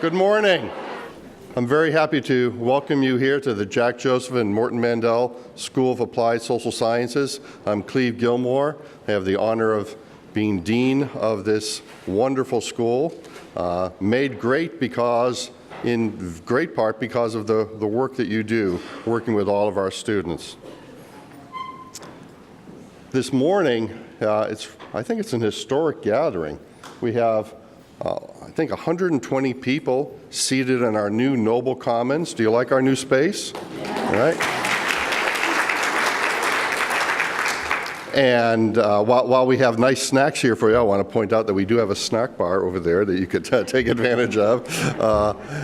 Good morning. I'm very happy to welcome you here to the Jack Joseph and Morton Mandel School of Applied Social Sciences. I'm Cleve Gilmore. I have the honor of being dean of this wonderful school, made great in great part because of the work that you do working with all of our students. This morning, I think it's an historic gathering. We have, I think, 120 people seated in our new Noble Commons. Do you like our new space? Yeah. All right. And while we have nice snacks here for you, I want to point out that we do have a snack bar over there that you could take advantage of.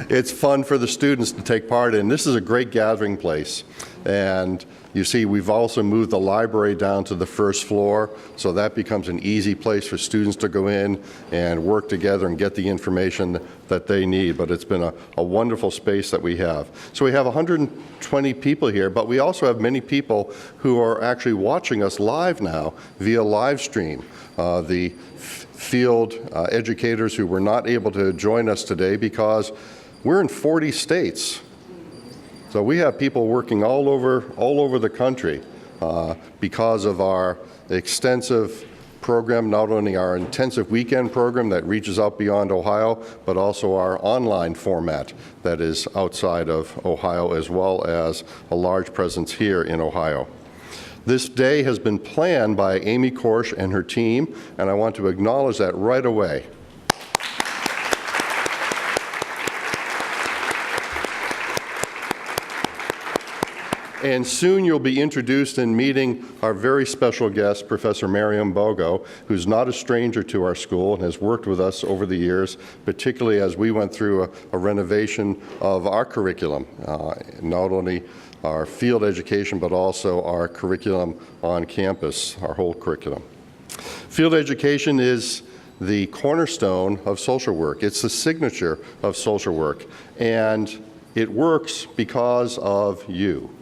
It's fun for the students to take part in. This is a great gathering place. And you see, we've also moved the library down to the first floor, so that becomes an easy place for students to go in and work together and get the information that they need. But it's been a wonderful space that we have. So we have 120 people here, but we also have many people who are actually watching us live now via live stream. The field educators who were not able to join us today because we're in 40 states. So we have people working all over the country because of our extensive program, not only our intensive weekend program that reaches out beyond Ohio, but also our online format that is outside of Ohio, as well as a large presence here in Ohio. This day has been planned by Amy Korsch and her team, and I want to acknowledge that right away. And soon you'll be introduced in meeting our very special guest, Professor Marion Bogo, who's not a stranger to our school and has worked with us over the years, particularly as we went through a renovation of our curriculum, not only our field education, but also our curriculum on campus, our whole curriculum. Field education is the cornerstone of social work. It's the signature of social work, and it works because of you.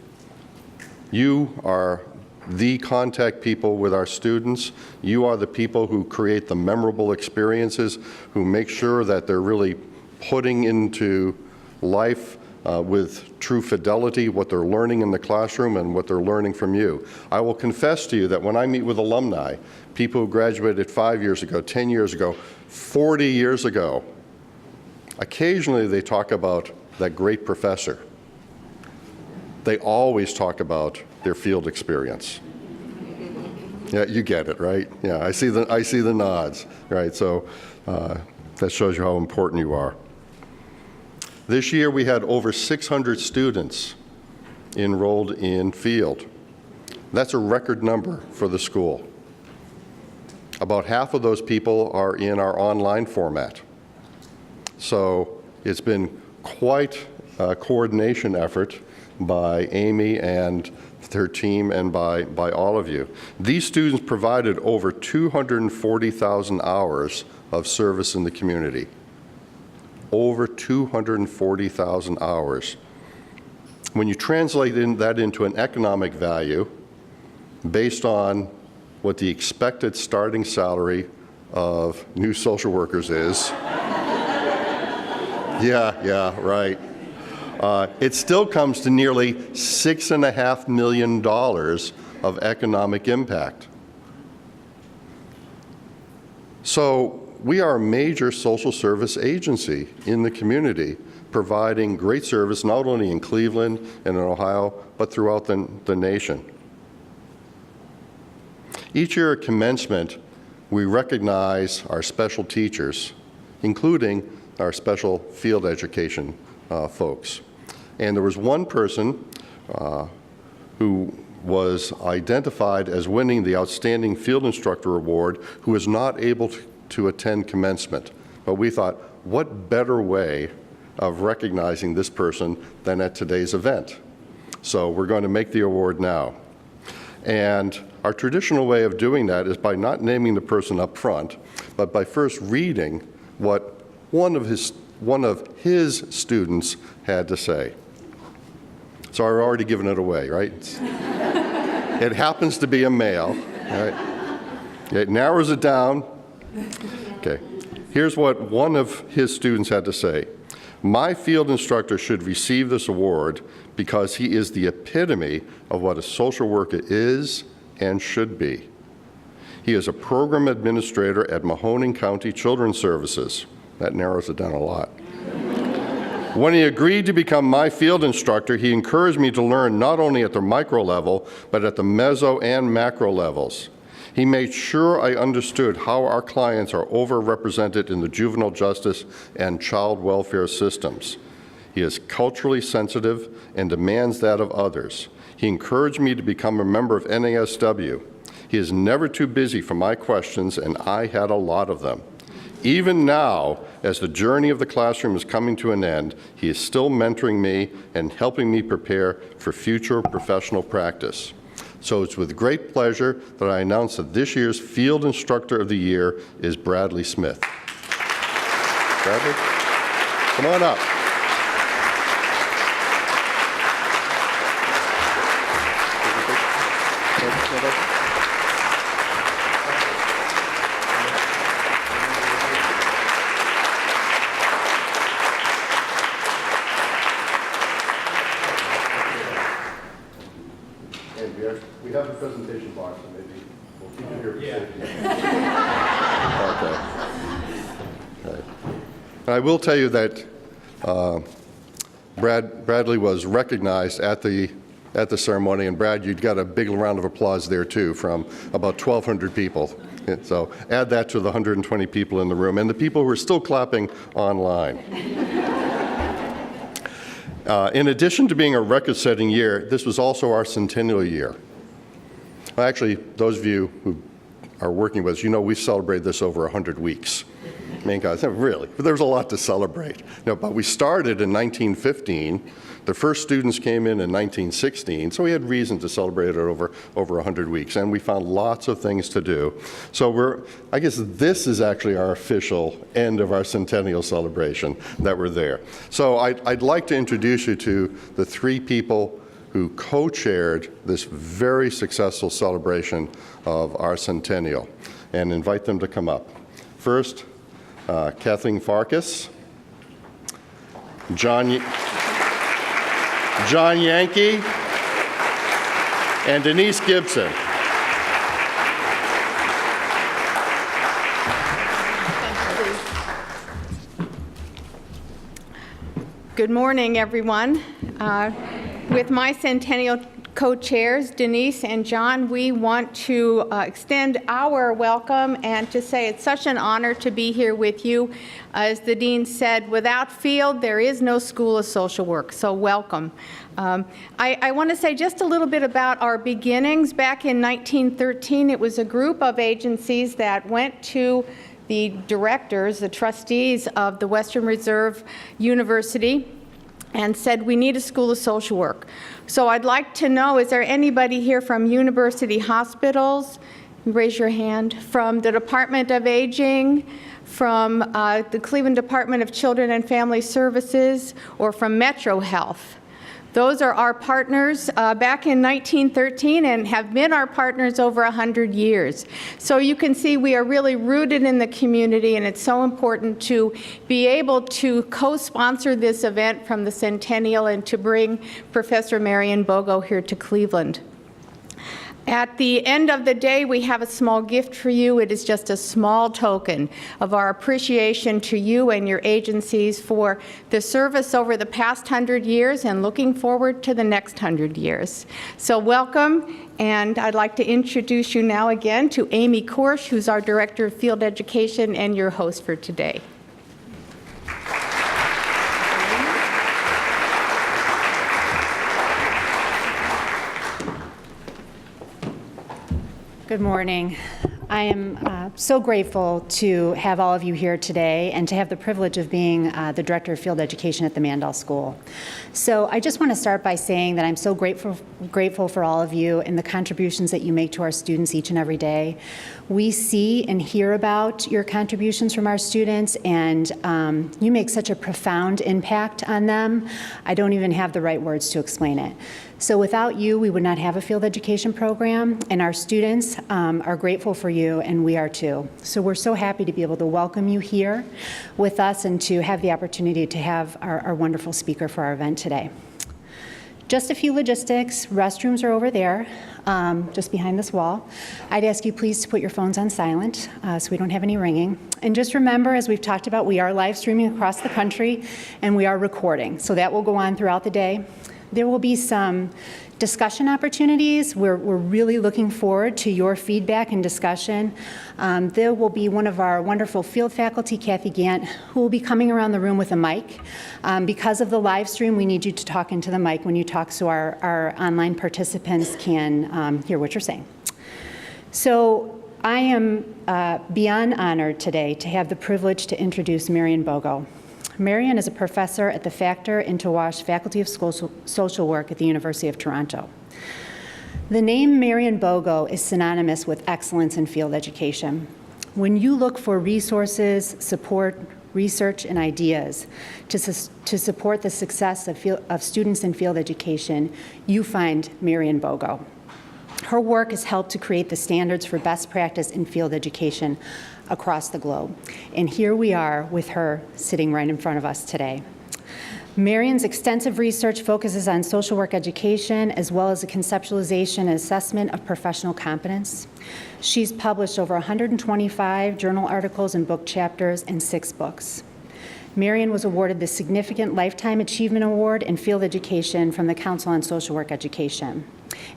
You are the contact people with our students. You are the people who create the memorable experiences, who make sure that they're really putting into life with true fidelity what they're learning in the classroom and what they're learning from you. I will confess to you that when I meet with alumni, people who graduated 5 years ago, 10 years ago, 40 years ago, occasionally they talk about that great professor. They always talk about their field experience. Yeah, you get it, right? Yeah, I see the nods, right? So that shows you how important you are. This year we had over 600 students enrolled in field. That's a record number for the school. About half of those people are in our online format. So it's been quite a coordination effort by Amy and her team and by all of you. These students provided over 240,000 hours of service in the community. Over 240,000 hours. When you translate that into an economic value based on what the expected starting salary of new social workers is, yeah, right. It still comes to nearly $6.5 million of economic impact. So we are a major social service agency in the community, providing great service not only in Cleveland and in Ohio, but throughout the nation. Each year at commencement, we recognize our special teachers, including our special field education folks. And there was one person who was identified as winning the Outstanding Field Instructor Award who was not able to attend commencement. But we thought, what better way of recognizing this person than at today's event? So we're going to make the award now. And our traditional way of doing that is by not naming the person up front, but by first reading what one of his students had to say. So I've already given it away, right? It happens to be a male, right? It narrows it down. Okay. Here's what one of his students had to say. My field instructor should receive this award because he is the epitome of what a social worker is and should be. He is a program administrator at Mahoning County Children's Services. That narrows it down a lot. When he agreed to become my field instructor, he encouraged me to learn not only at the micro level, but at the meso and macro levels. He made sure I understood how our clients are overrepresented in the juvenile justice and child welfare systems. He is culturally sensitive and demands that of others. He encouraged me to become a member of NASW. He is never too busy for my questions, and I had a lot of them. Even now, as the journey of the classroom is coming to an end, he is still mentoring me and helping me prepare for future professional practice. So it's with great pleasure that I announce that this year's Field Instructor of the Year is Bradley Smith. Bradley, come on up. We have a presentation box, so maybe we'll keep it here for safety. Okay. And I will tell you that Bradley was recognized at the ceremony, and Brad, you got a big round of applause there too from about 1,200 people. So add that to the 120 people in the room and the people who are still clapping online. In addition to being a record-setting year, this was also our centennial year. Actually, those of you who are working with us, you know we've celebrated this over 100 weeks. I mean, guys, really, there's a lot to celebrate. But we started in 1915. The first students came in 1916, so we had reason to celebrate it over 100 weeks, and we found lots of things to do. So I guess this is actually our official end of our centennial celebration that we're there. So I'd like to introduce you to the three people who co-chaired this very successful celebration of our centennial, and invite them to come up. First, Kathleen Farkas, John Yankee, and Denise Gibson. Good morning, everyone. With my centennial co-chairs, Denise and John, we want to extend our welcome and to say it's such an honor to be here with you. As the dean said, without field, there is no School of Social Work, so welcome. I want to say just a little bit about our beginnings. Back in 1913, it was a group of agencies that went to the directors, the trustees of the Western Reserve University, and said, we need a School of Social Work. So I'd like to know, is there anybody here from university hospitals? Raise your hand. From the Department of Aging, from the Cleveland Department of Children and Family Services, or from Metro Health? Those are our partners back in 1913 and have been our partners over 100 years. So you can see we are really rooted in the community, and it's so important to be able to co-sponsor this event from the centennial and to bring Professor Marion Bogo here to Cleveland. At the end of the day, we have a small gift for you. It is just a small token of our appreciation to you and your agencies for the service over the past 100 years and looking forward to the next 100 years. So welcome, and I'd like to introduce you now again to Amy Korsch, who's our Director of Field Education and your host for today. Good morning. I am so grateful to have all of you here today and to have the privilege of being the Director of Field Education at the Mandel School. So I just want to start by saying that I'm so grateful for all of you and the contributions that you make to our students each and every day. We see and hear about your contributions from our students, and you make such a profound impact on them. I don't even have the right words to explain it. So without you, we would not have a field education program, and our students are grateful for you, and we are too. So we're so happy to be able to welcome you here with us and to have the opportunity to have our wonderful speaker for our event today. Just a few logistics. Restrooms are over there, just behind this wall. I'd ask you please to put your phones on silent so we don't have any ringing. And just remember, as we've talked about, we are live streaming across the country and we are recording. So that will go on throughout the day. There will be some discussion opportunities. We're really looking forward to your feedback and discussion. There will be one of our wonderful field faculty, Kathy Gant, who will be coming around the room with a mic. Because of the live stream, we need you to talk into the mic when you talk so our online participants can hear what you're saying. So I am beyond honored today to have the privilege to introduce Marion Bogo. Marion is a professor at the Factor Intowash Faculty of Social Work at the University of Toronto. The name Marion Bogo is synonymous with excellence in field education. When you look for resources, support, research, and ideas to support the success of students in field education, you find Marion Bogo. Her work has helped to create the standards for best practice in field education across the globe. And here we are with her sitting right in front of us today. Marion's extensive research focuses on social work education as well as the conceptualization and assessment of professional competence. She's published over 125 journal articles and book chapters and 6 books. Marion was awarded the Significant Lifetime Achievement Award in Field Education from the Council on Social Work Education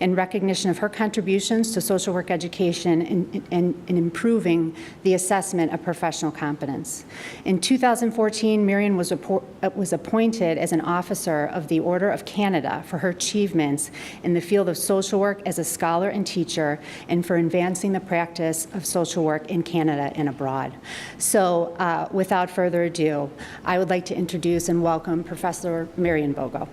in recognition of her contributions to social work education and improving the assessment of professional competence. In 2014, Marion was appointed as an officer of the Order of Canada for her achievements in the field of social work as a scholar and teacher and for advancing the practice of social work in Canada and abroad. So without further ado, I would like to introduce and welcome Professor Marion Bogo.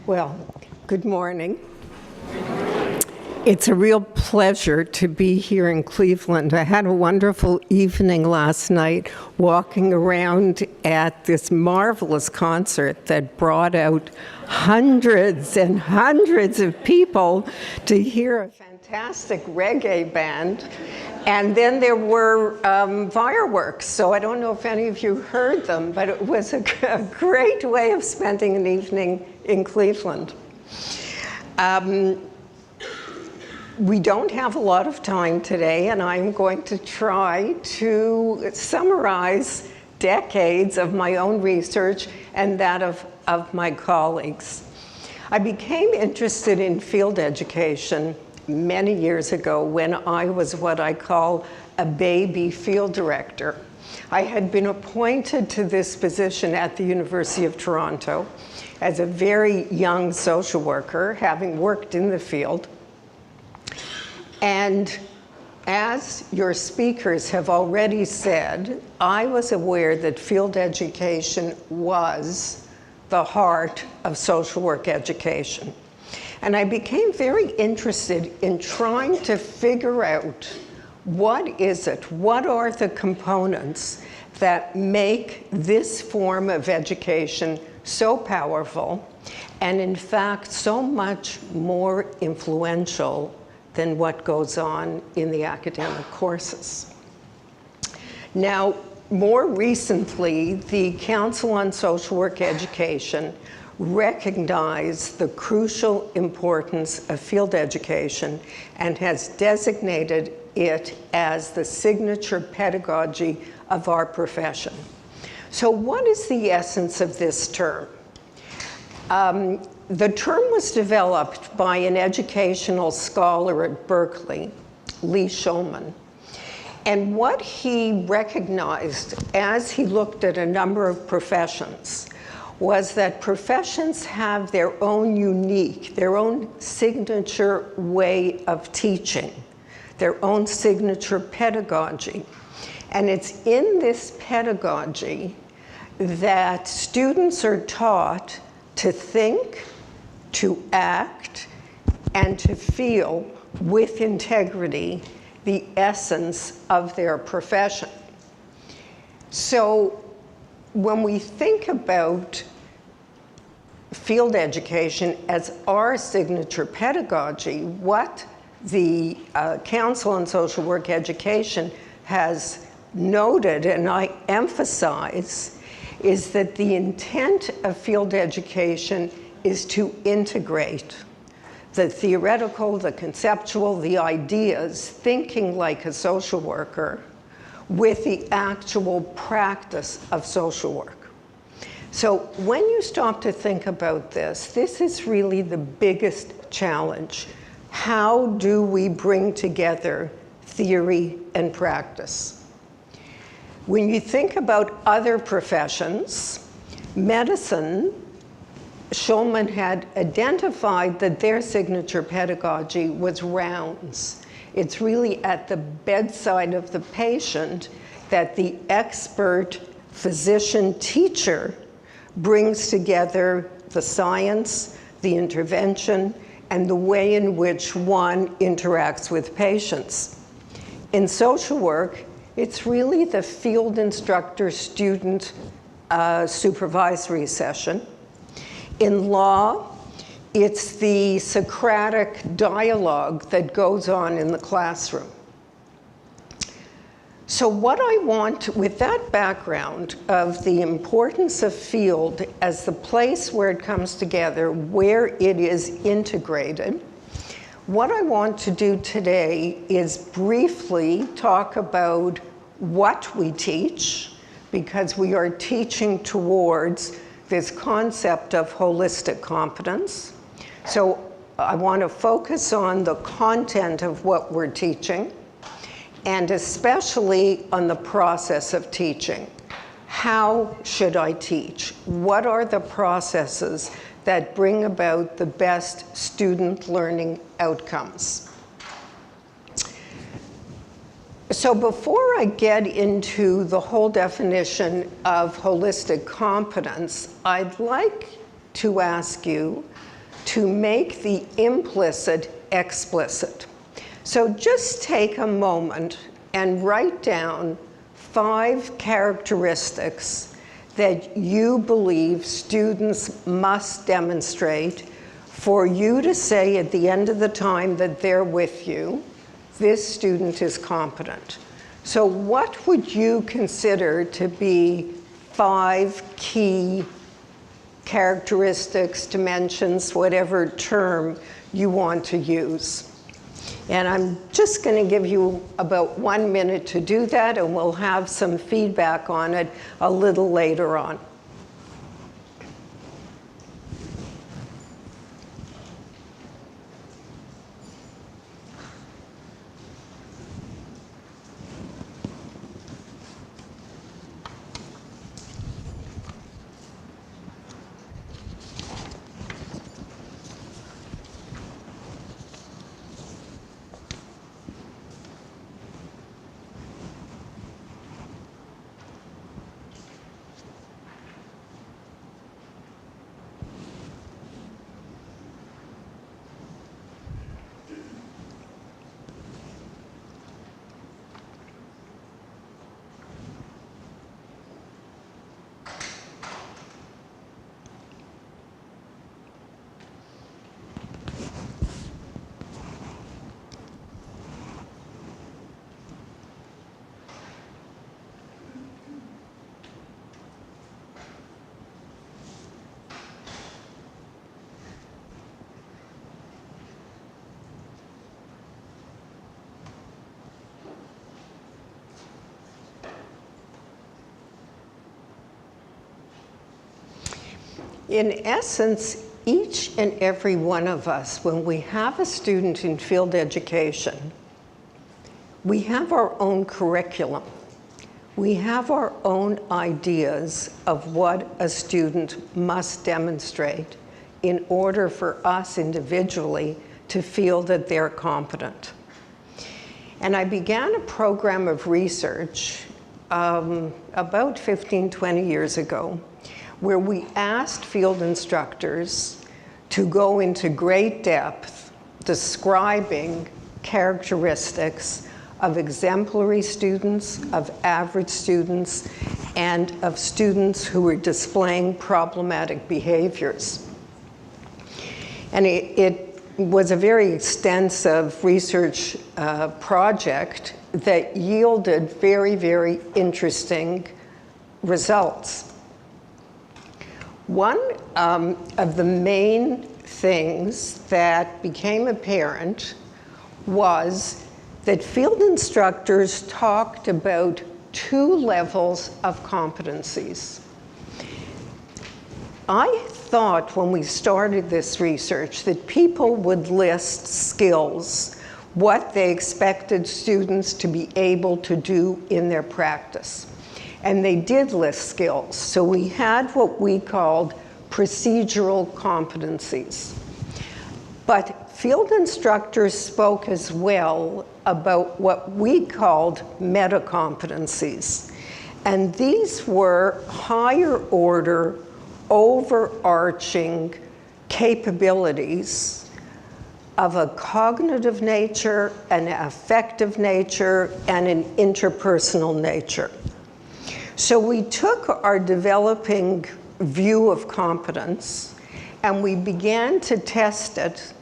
Well, good morning. It's a real pleasure to be here in Cleveland. I had a wonderful evening last night walking around at this marvelous concert that brought out hundreds and hundreds of people to hear a fantastic reggae band. And then there were fireworks, so I don't know if any of you heard them, but it was a great way of spending an evening in Cleveland. We don't have a lot of time today, and I'm going to try to summarize decades of my own research and that of my colleagues. I became interested in field education many years ago when I was what I call a baby field director. I had been appointed to this position at the University of Toronto as a very young social worker, having worked in the field. And as your speakers have already said, I was aware that field education was the heart of social work education. And I became very interested in trying to figure out what are the components that make this form of education so powerful and in fact so much more influential than what goes on in the academic courses. Now, more recently, the Council on Social Work Education recognized the crucial importance of field education and has designated it as the signature pedagogy of our profession. So what is the essence of this term? The term was developed by an educational scholar at Berkeley, Lee Shulman. And what he recognized as he looked at a number of professions was that professions have their own unique, their own signature way of teaching, their own signature pedagogy. And it's in this pedagogy that students are taught to think, to act, and to feel with integrity the essence of their profession. So when we think about field education as our signature pedagogy, what the Council on Social Work Education has noted, and I emphasize, is that the intent of field education is to integrate the theoretical, the conceptual, the ideas, thinking like a social worker, with the actual practice of social work. So when you stop to think about this is really the biggest challenge. How do we bring together theory and practice? When you think about other professions, medicine, Schulman had identified that their signature pedagogy was rounds. It's really at the bedside of the patient that the expert physician teacher brings together the science, the intervention, and the way in which one interacts with patients. In social work, it's really the field instructor student supervisory session. In law, it's the Socratic dialogue that goes on in the classroom. So what I want, with that background of the importance of field as the place where it comes together, where it is integrated, what I want to do today is briefly talk about what we teach, because we are teaching towards this concept of holistic competence. So I want to focus on the content of what we're teaching, and especially on the process of teaching. How should I teach? What are the processes that bring about the best student learning outcomes? So before I get into the whole definition of holistic competence, I'd like to ask you to make the implicit explicit. So just take a moment and write down 5 characteristics that you believe students must demonstrate for you to say at the end of the time that they're with you, this student is competent. So what would you consider to be 5 key characteristics, dimensions, whatever term you want to use? And I'm just going to give you about 1 minute to do that, and we'll have some feedback on it a little later on. In essence, each and every one of us, when we have a student in field education, we have our own curriculum. We have our own ideas of what a student must demonstrate in order for us individually to feel that they're competent. And I began a program of research about 15, 20 years ago, where we asked field instructors to go into great depth describing characteristics of exemplary students, of average students, and of students who were displaying problematic behaviors. And it was a very extensive research project that yielded very, very interesting results. One of the main things that became apparent was that field instructors talked about 2 levels of competencies. I thought when we started this research that people would list skills, what they expected students to be able to do in their practice. And they did list skills. So we had what we called procedural competencies. But field instructors spoke as well about what we called meta-competencies. And these were higher order, overarching capabilities of a cognitive nature, an affective nature, and an interpersonal nature. So we took our developing view of competence and we began to test it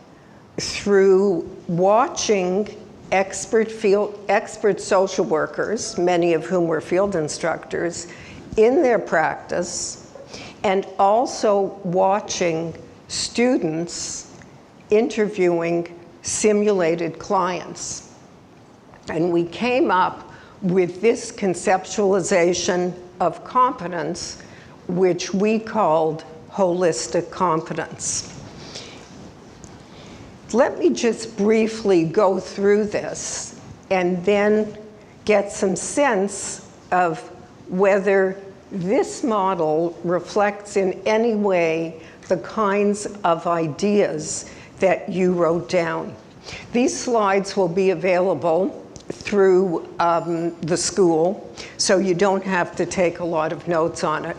through watching expert social workers, many of whom were field instructors, in their practice, and also watching students interviewing simulated clients. And we came up with this conceptualization of competence, which we called holistic competence. Let me just briefly go through this and then get some sense of whether this model reflects in any way the kinds of ideas that you wrote down. These slides will be available through the school, so you don't have to take a lot of notes on it.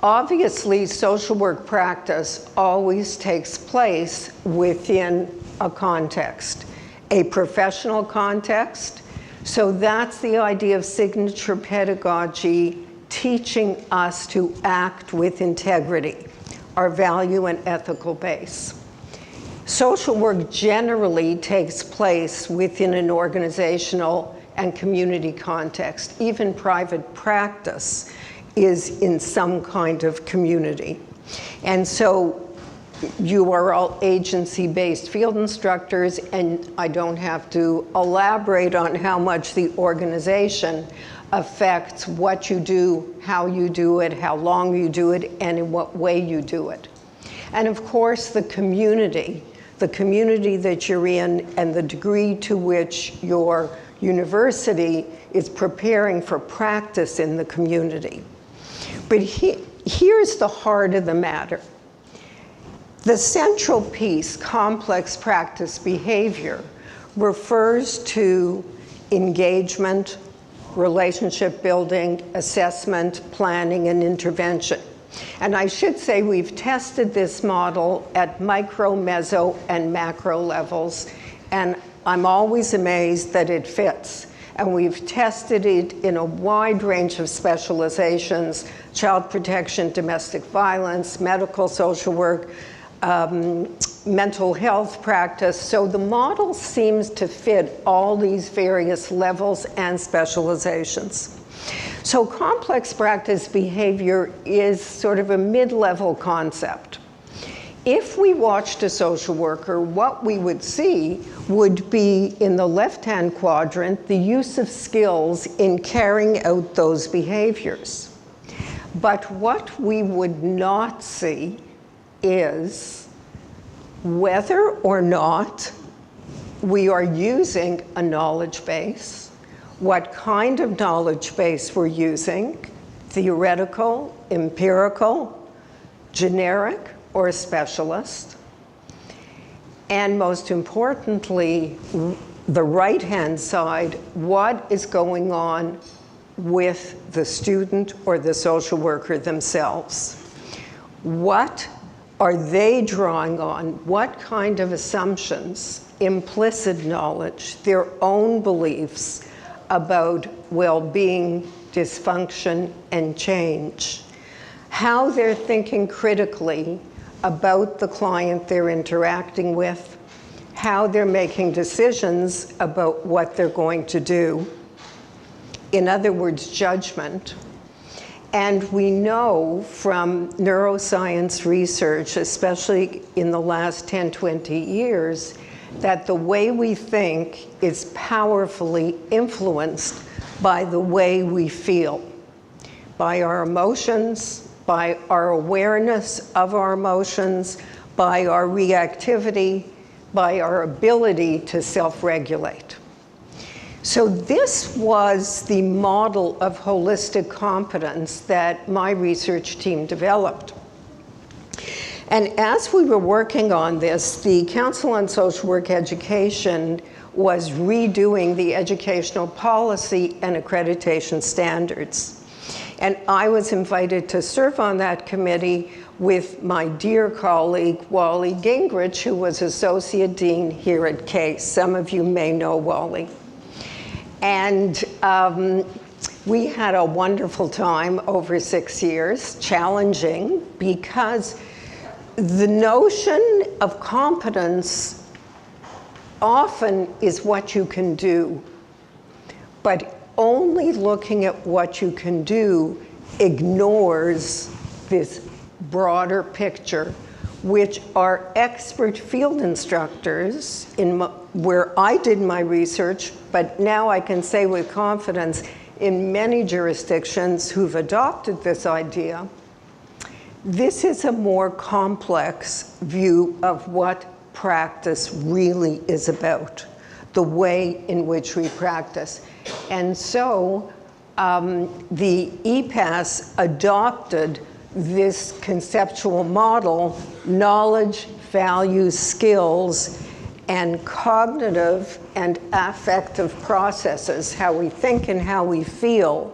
Obviously, social work practice always takes place within a context, a professional context. So that's the idea of signature pedagogy, teaching us to act with integrity, our value and ethical base. Social work generally takes place within an organizational and community context. Even private practice is in some kind of community. And so you are all agency-based field instructors, and I don't have to elaborate on how much the organization affects what you do, how you do it, how long you do it, and in what way you do it. And of course, the community that you're in, and the degree to which your university is preparing for practice in the community. But here's the heart of the matter. The central piece, complex practice behavior, refers to engagement, relationship building, assessment, planning, and intervention. And I should say we've tested this model at micro, meso, and macro levels, and I'm always amazed that it fits. And we've tested it in a wide range of specializations: child protection, domestic violence, medical social work, mental health practice. So the model seems to fit all these various levels and specializations. So complex practice behavior is sort of a mid-level concept. If we watched a social worker, what we would see would be, in the left-hand quadrant, the use of skills in carrying out those behaviors. But what we would not see is whether or not we are using a knowledge base, what kind of knowledge base we're using, theoretical, empirical, generic, or a specialist. And most importantly, the right-hand side, what is going on with the student or the social worker themselves. What are they drawing on? What kind of assumptions, implicit knowledge, their own beliefs about well-being, dysfunction, and change? How they're thinking critically about the client they're interacting with, how they're making decisions about what they're going to do. In other words, judgment. And we know from neuroscience research, especially in the last 10, 20 years, that the way we think is powerfully influenced by the way we feel, by our emotions, by our awareness of our emotions, by our reactivity, by our ability to self-regulate. So this was the model of holistic competence that my research team developed. And as we were working on this, the Council on Social Work Education was redoing the educational policy and accreditation standards. And I was invited to serve on that committee with my dear colleague, Wally Gingrich, who was Associate Dean here at Case. Some of you may know Wally. And we had a wonderful time over 6 years, challenging, because the notion of competence often is what you can do, but only looking at what you can do ignores this broader picture, which our expert field instructors, where I did my research, but now I can say with confidence, in many jurisdictions who've adopted this idea, this is a more complex view of what practice really is about, the way in which we practice. And so the EPAS adopted this conceptual model: knowledge, values, skills, and cognitive and affective processes, how we think and how we feel,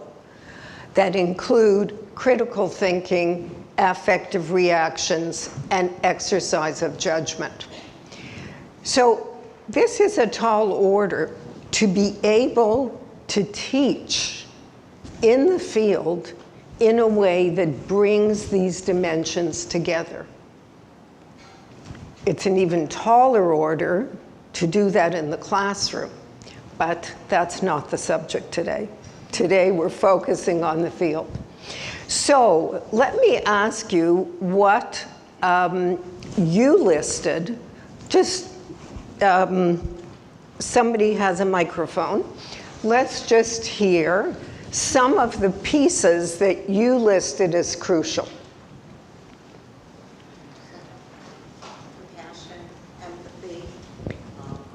that include critical thinking, affective reactions, and exercise of judgment. So this is a tall order to be able to teach in the field in a way that brings these dimensions together. It's an even taller order to do that in the classroom, but that's not the subject today. Today we're focusing on the field. So let me ask you what you listed. Just somebody has a microphone. Let's just hear some of the pieces that you listed as crucial. Compassion, empathy,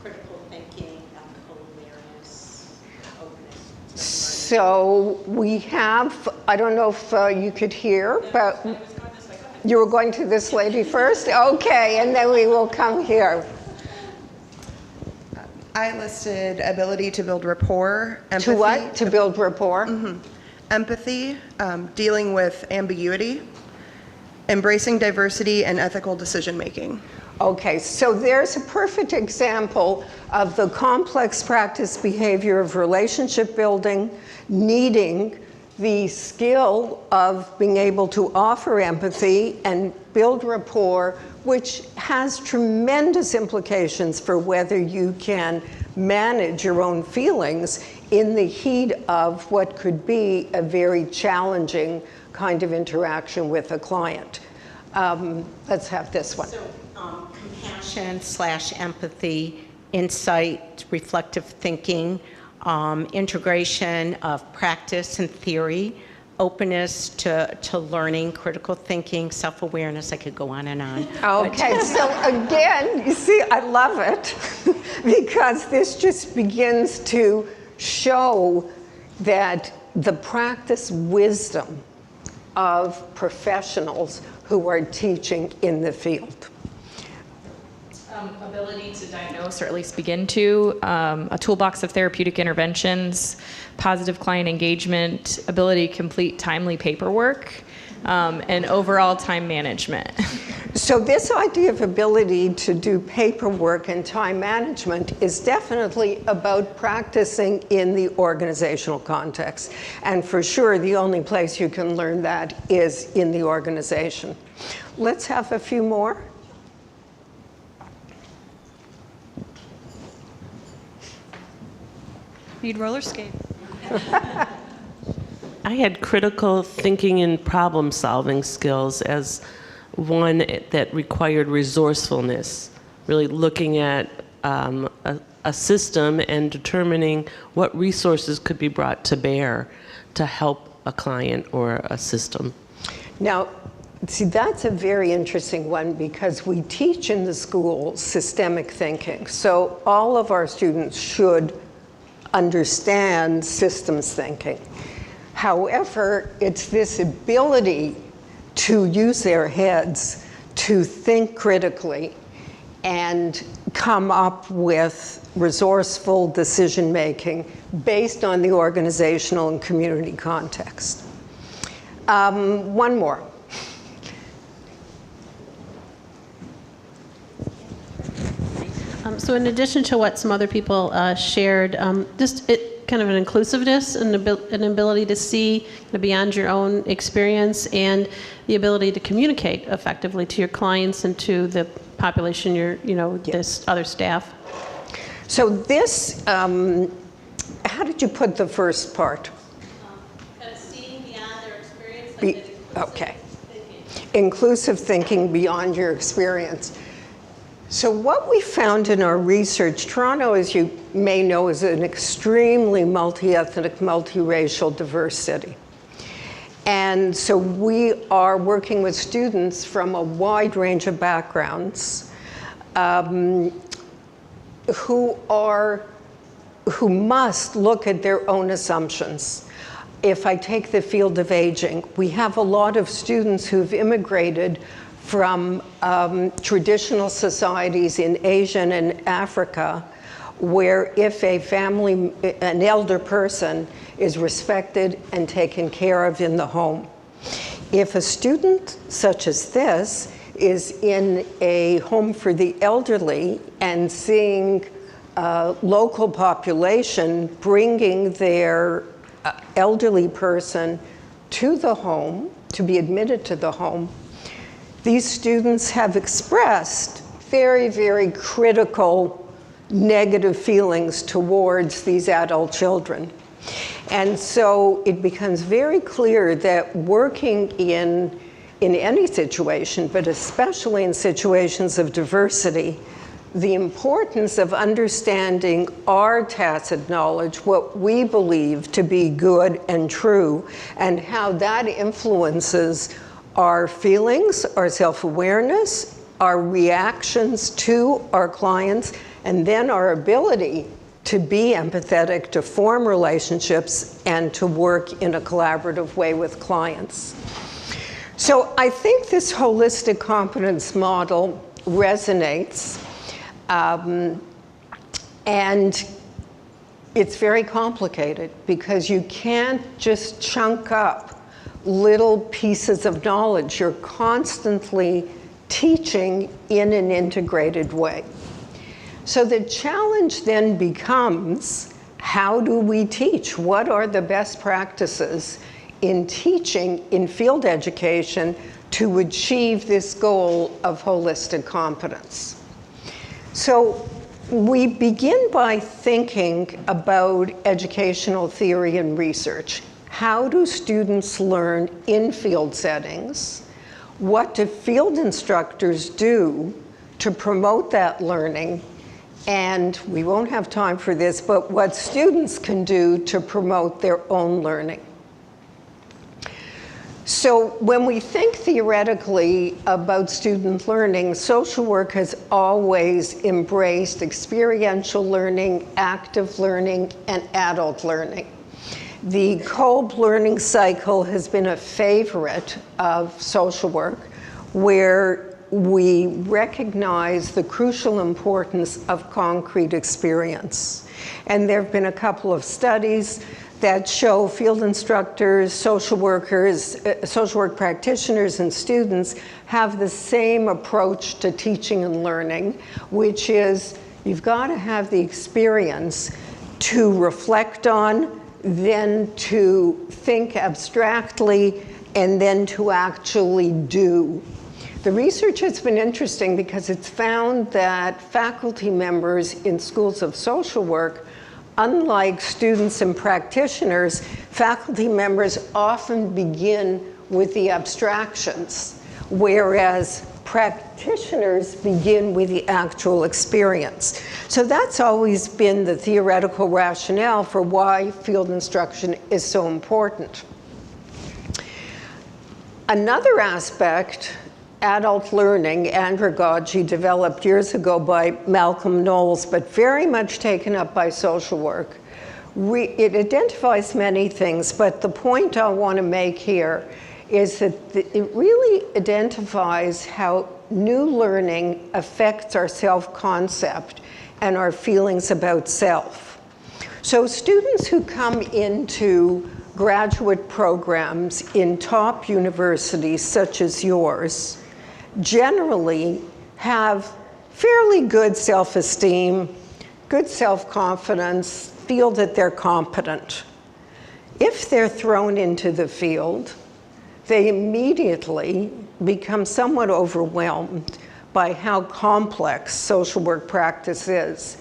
critical thinking, ethical awareness, openness. So we have, I don't know if you could hear, but you were going to this lady first? Okay, and then we will come here. I listed ability to build rapport, empathy. To what? To build rapport? Mm-hmm. Empathy, dealing with ambiguity, embracing diversity, and ethical decision making. Okay, so there's a perfect example of the complex practice behavior of relationship building, needing the skill of being able to offer empathy and build rapport, which has tremendous implications for whether you can manage your own feelings in the heat of what could be a very challenging kind of interaction with a client. Let's have this one. So compassion/empathy, insight, reflective thinking, integration of practice and theory, openness to learning, critical thinking, self-awareness. I could go on and on. Okay, so again, you see, I love it because this just begins to show that the practice wisdom of professionals who are teaching in the field. ability to diagnose, or at least begin to, a toolbox of therapeutic interventions, positive client engagement, ability to complete timely paperwork, and overall time management. So this idea of ability to do paperwork and time management is definitely about practicing in the organizational context. And for sure, the only place you can learn that is in the organization. Let's have a few more. Need roller skate. I had critical thinking and problem solving skills as one that required resourcefulness, really looking at a system and determining what resources could be brought to bear to help a client or a system. Now, see, that's a very interesting one because we teach in the school systemic thinking. So all of our students should understand systems thinking. However, it's this ability to use their heads to think critically and come up with resourceful decision-making based on the organizational and community context. One more. So in addition to what some other people shared, just kind of an inclusiveness and an ability to see beyond your own experience and the ability to communicate effectively to your clients and to the population, this other staff. So this, how did you put the first part? Kind of seeing beyond their experience. Okay. Inclusive thinking beyond your experience. So what we found in our research, Toronto, as you may know, is an extremely multi-ethnic, multiracial, diverse city. And so we are working with students from a wide range of backgrounds who must look at their own assumptions. If I take the field of aging, we have a lot of students who've immigrated from traditional societies in Asia and in Africa, where if an elder person is respected and taken care of in the home. If a student such as this is in a home for the elderly and seeing local population bringing their elderly person to the home, to be admitted to the home, these students have expressed very, very critical negative feelings towards these adult children. And so it becomes very clear that working in any situation, but especially in situations of diversity, the importance of understanding our tacit knowledge, what we believe to be good and true, and how that influences our feelings, our self-awareness, our reactions to our clients, and then our ability to be empathetic, to form relationships, and to work in a collaborative way with clients. So I think this holistic competence model resonates, and it's very complicated because you can't just chunk up little pieces of knowledge. You're constantly teaching in an integrated way. So the challenge then becomes, how do we teach? What are the best practices in teaching in field education to achieve this goal of holistic competence? So we begin by thinking about educational theory and research. How do students learn in field settings? What do field instructors do to promote that learning? And we won't have time for this, but what students can do to promote their own learning. So when we think theoretically about student learning, social work has always embraced experiential learning, active learning, and adult learning. The Kolb learning cycle has been a favorite of social work, where we recognize the crucial importance of concrete experience. And there have been a couple of studies that show field instructors, social workers, social work practitioners, and students have the same approach to teaching and learning, which is you've got to have the experience to reflect on, then to think abstractly, and then to actually do. The research has been interesting because it's found that faculty members in schools of social work, unlike students and practitioners, faculty members often begin with the abstractions, whereas practitioners begin with the actual experience. So that's always been the theoretical rationale for why field instruction is so important. Another aspect, adult learning, andragogy, developed years ago by Malcolm Knowles, but very much taken up by social work. It identifies many things, but the point I want to make here is that it really identifies how new learning affects our self-concept and our feelings about self. So students who come into graduate programs in top universities such as yours generally have fairly good self-esteem, good self-confidence, feel that they're competent. If they're thrown into the field, they immediately become somewhat overwhelmed by how complex social work practice is,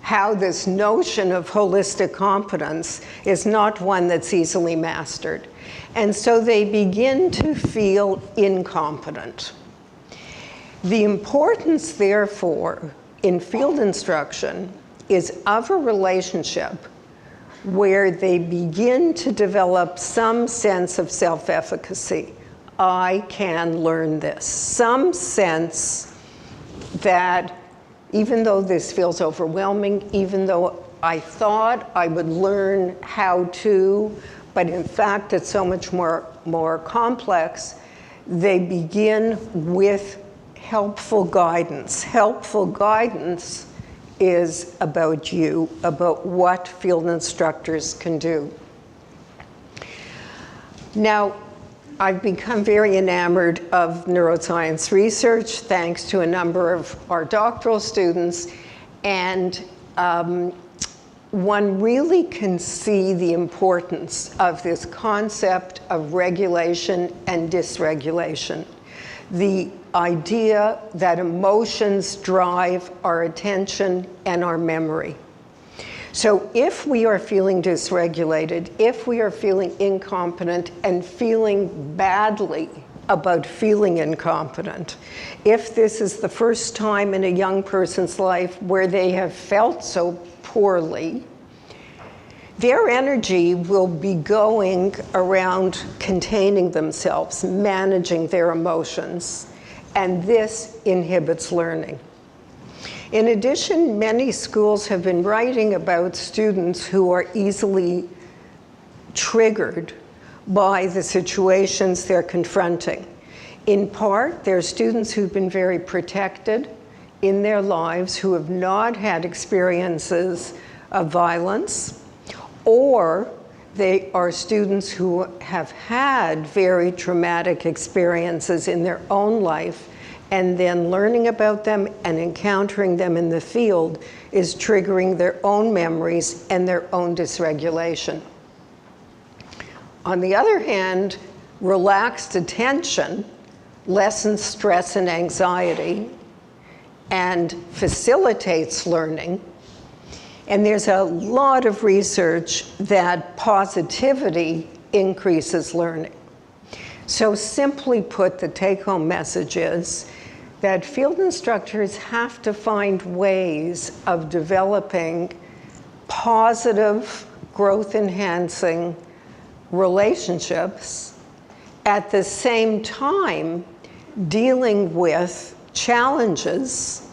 how this notion of holistic competence is not one that's easily mastered. And so they begin to feel incompetent. The importance, therefore, in field instruction is of a relationship where they begin to develop some sense of self-efficacy. I can learn this. Some sense that even though this feels overwhelming, even though I thought I would learn how to, but in fact it's so much more complex, they begin with helpful guidance. Helpful guidance is about you, about what field instructors can do. Now, I've become very enamored of neuroscience research thanks to a number of our doctoral students, and one really can see the importance of this concept of regulation and dysregulation. The idea that emotions drive our attention and our memory. So if we are feeling dysregulated, if we are feeling incompetent and feeling badly about feeling incompetent, if this is the first time in a young person's life where they have felt so poorly, their energy will be going around containing themselves, managing their emotions, and this inhibits learning. In addition, many schools have been writing about students who are easily triggered by the situations they're confronting. In part, they're students who've been very protected in their lives, who have not had experiences of violence, or they are students who have had very traumatic experiences in their own life, and then learning about them and encountering them in the field is triggering their own memories and their own dysregulation. On the other hand, relaxed attention lessens stress and anxiety and facilitates learning. And there's a lot of research that positivity increases learning. So simply put, the take-home message is that field instructors have to find ways of developing positive, growth-enhancing relationships, at the same time dealing with challenges,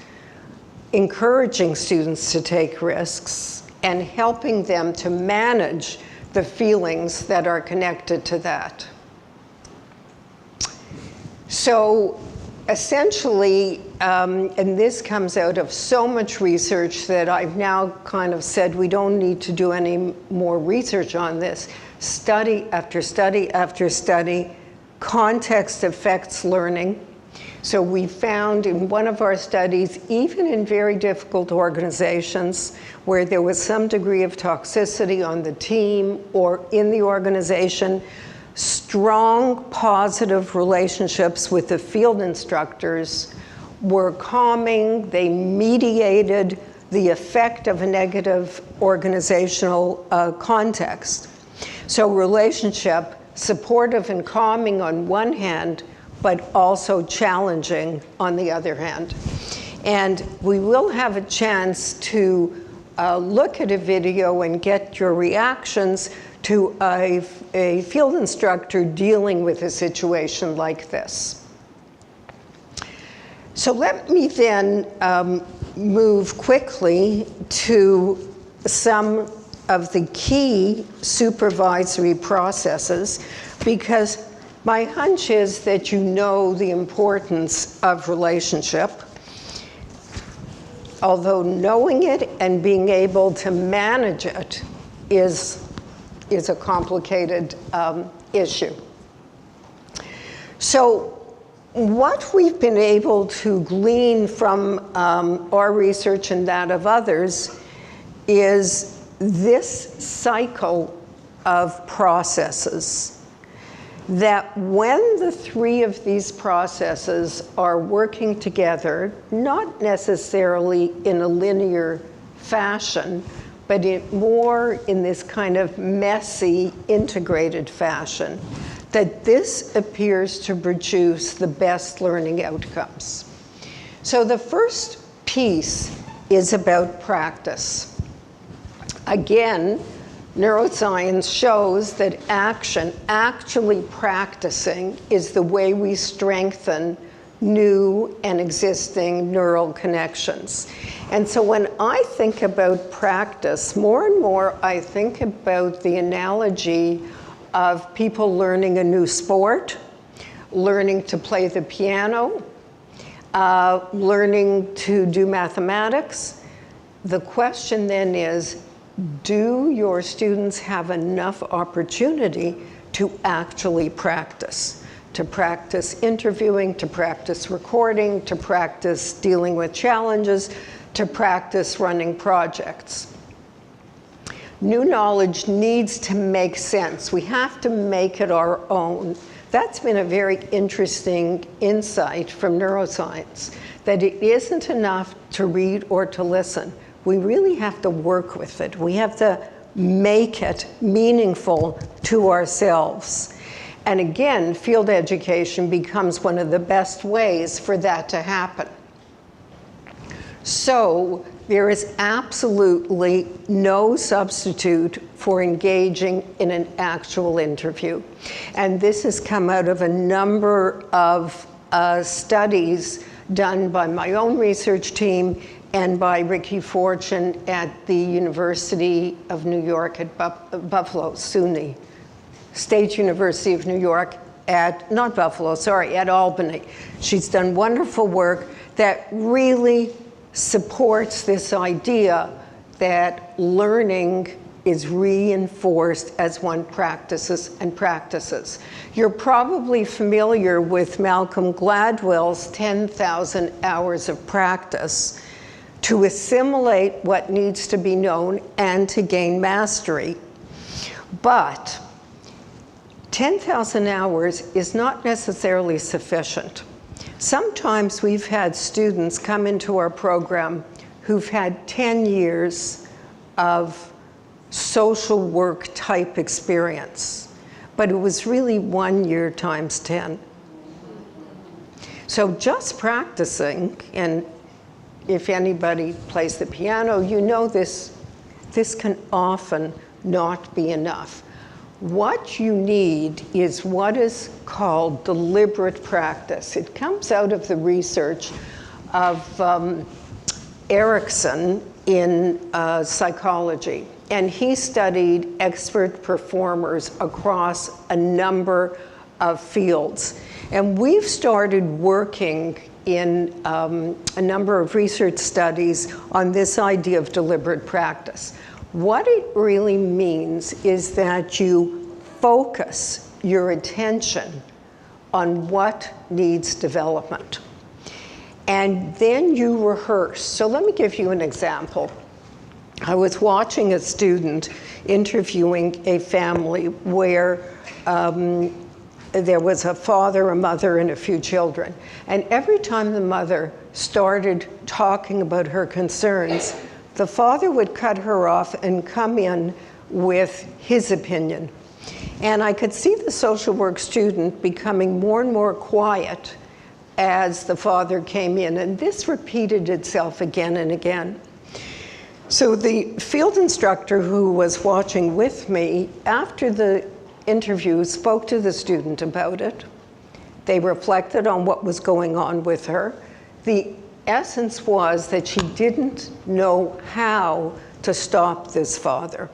encouraging students to take risks, and helping them to manage the feelings that are connected to that. So essentially, and this comes out of so much research that I've now kind of said we don't need to do any more research on this. Study after study after study, context affects learning. So we found in one of our studies, even in very difficult organizations where there was some degree of toxicity on the team or in the organization, strong positive relationships with the field instructors were calming. They mediated the effect of a negative organizational context. So relationship, supportive and calming on one hand, but also challenging on the other hand. And we will have a chance to look at a video and get your reactions to a field instructor dealing with a situation like this. So let me then move quickly to some of the key supervisory processes, because my hunch is that you know the importance of relationship, although knowing it and being able to manage it is a complicated issue. So what we've been able to glean from our research and that of others is this cycle of processes, that when the three of these processes are working together, not necessarily in a linear fashion, but more in this kind of messy, integrated fashion, that this appears to produce the best learning outcomes. So the first piece is about practice. Again, neuroscience shows that actually practicing, is the way we strengthen new and existing neural connections. And so when I think about practice, more and more I think about the analogy of people learning a new sport, learning to play the piano, learning to do mathematics. The question then is, do your students have enough opportunity to actually practice? To practice interviewing, to practice recording, to practice dealing with challenges, to practice running projects. New knowledge needs to make sense. We have to make it our own. That's been a very interesting insight from neuroscience, that it isn't enough to read or to listen. We really have to work with it. We have to make it meaningful to ourselves. And again, field education becomes one of the best ways for that to happen. So there is absolutely no substitute for engaging in an actual interview. And this has come out of a number of studies done by my own research team and by Ricky Fortune at the University of New York at Buffalo, SUNY, State University of New York at, not Buffalo, sorry, at Albany. She's done wonderful work that really supports this idea that learning is reinforced as one practices and practices. You're probably familiar with Malcolm Gladwell's 10,000 hours of practice to assimilate what needs to be known and to gain mastery. But 10,000 hours is not necessarily sufficient. Sometimes we've had students come into our program who've had 10 years of social work type experience, but it was really 1 year times 10. So just practicing, and if anybody plays the piano, you know this can often not be enough. What you need is what is called deliberate practice. It comes out of the research of Erickson in psychology. And he studied expert performers across a number of fields. And we've started working in a number of research studies on this idea of deliberate practice. What it really means is that you focus your attention on what needs development. And then you rehearse. So let me give you an example. I was watching a student interviewing a family where there was a father, a mother, and a few children. And every time the mother started talking about her concerns, the father would cut her off and come in with his opinion. And I could see the social work student becoming more and more quiet as the father came in. And this repeated itself again and again. So the field instructor who was watching with me, after the interview, spoke to the student about it. They reflected on what was going on with her. The essence was that she didn't know how to stop this father.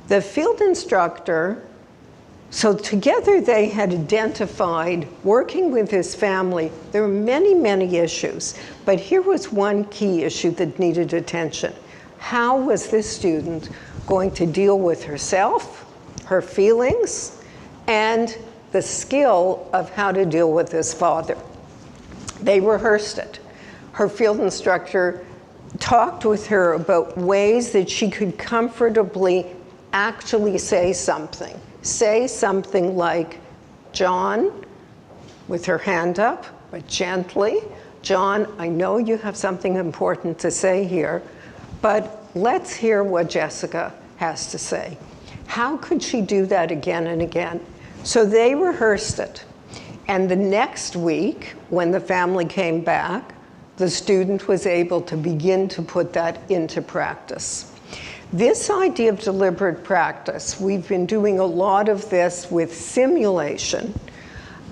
The field instructor, so together they had identified, working with his family, there were many, many issues, but here was one key issue that needed attention. How was this student going to deal with herself, her feelings, and the skill of how to deal with this father? They rehearsed it. Her field instructor talked with her about ways that she could comfortably actually say something. Say something like, John, with her hand up, but gently, John, I know you have something important to say here, but let's hear what Jessica has to say. How could she do that again and again? So they rehearsed it. And the next week, when the family came back, the student was able to begin to put that into practice. This idea of deliberate practice, we've been doing a lot of this with simulation,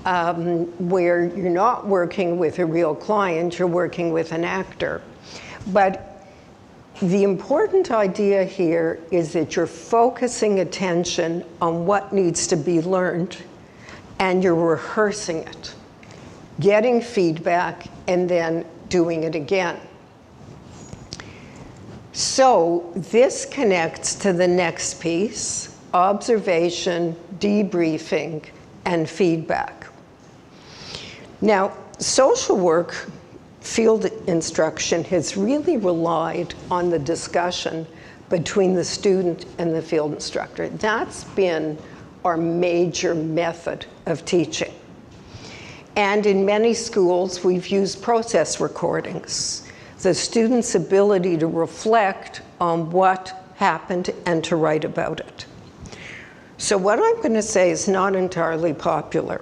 where you're not working with a real client, you're working with an actor. But the important idea here is that you're focusing attention on what needs to be learned, and you're rehearsing it, getting feedback, and then doing it again. So this connects to the next piece, observation, debriefing, and feedback. Now, social work field instruction has really relied on the discussion between the student and the field instructor. That's been our major method of teaching. And in many schools, we've used process recordings, the student's ability to reflect on what happened and to write about it. So what I'm going to say is not entirely popular.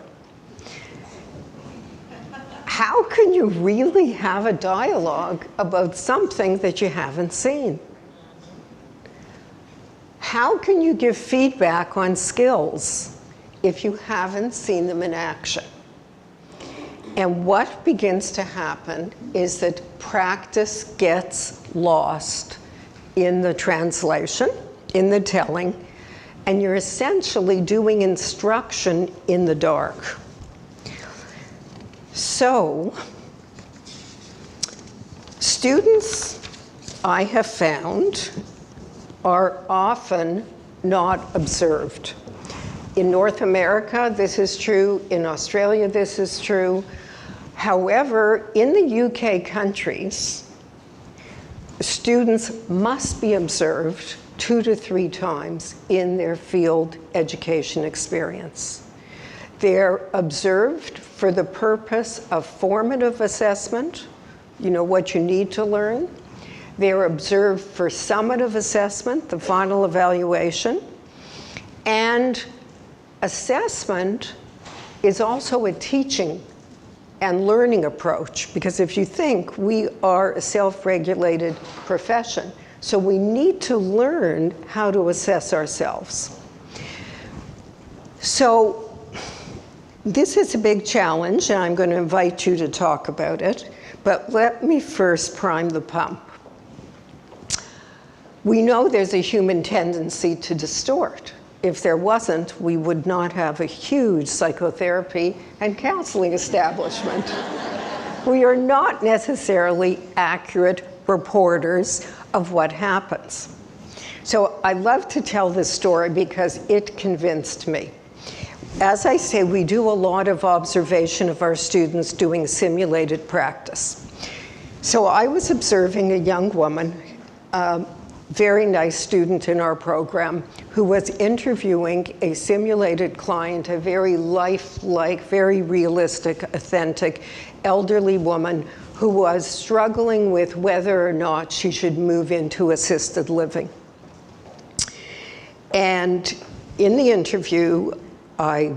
How can you really have a dialogue about something that you haven't seen? How can you give feedback on skills if you haven't seen them in action? And what begins to happen is that practice gets lost in the translation, in the telling, and you're essentially doing instruction in the dark. So, students, I have found, are often not observed. In North America, this is true. In Australia, this is true. However, in the UK countries, students must be observed 2 to 3 times in their field education experience. They're observed for the purpose of formative assessment, you know, what you need to learn. They're observed for summative assessment, the final evaluation. And assessment is also a teaching and learning approach, because if you think, we are a self-regulated profession, so we need to learn how to assess ourselves. So this is a big challenge, and I'm going to invite you to talk about it, but let me first prime the pump. We know there's a human tendency to distort. If there wasn't, we would not have a huge psychotherapy and counseling establishment. We are not necessarily accurate reporters of what happens. So I love to tell this story because it convinced me. As I say, we do a lot of observation of our students doing simulated practice. So I was observing a young woman, very nice student in our program, who was interviewing a simulated client, a very lifelike, very realistic, authentic, elderly woman who was struggling with whether or not she should move into assisted living. And in the interview, I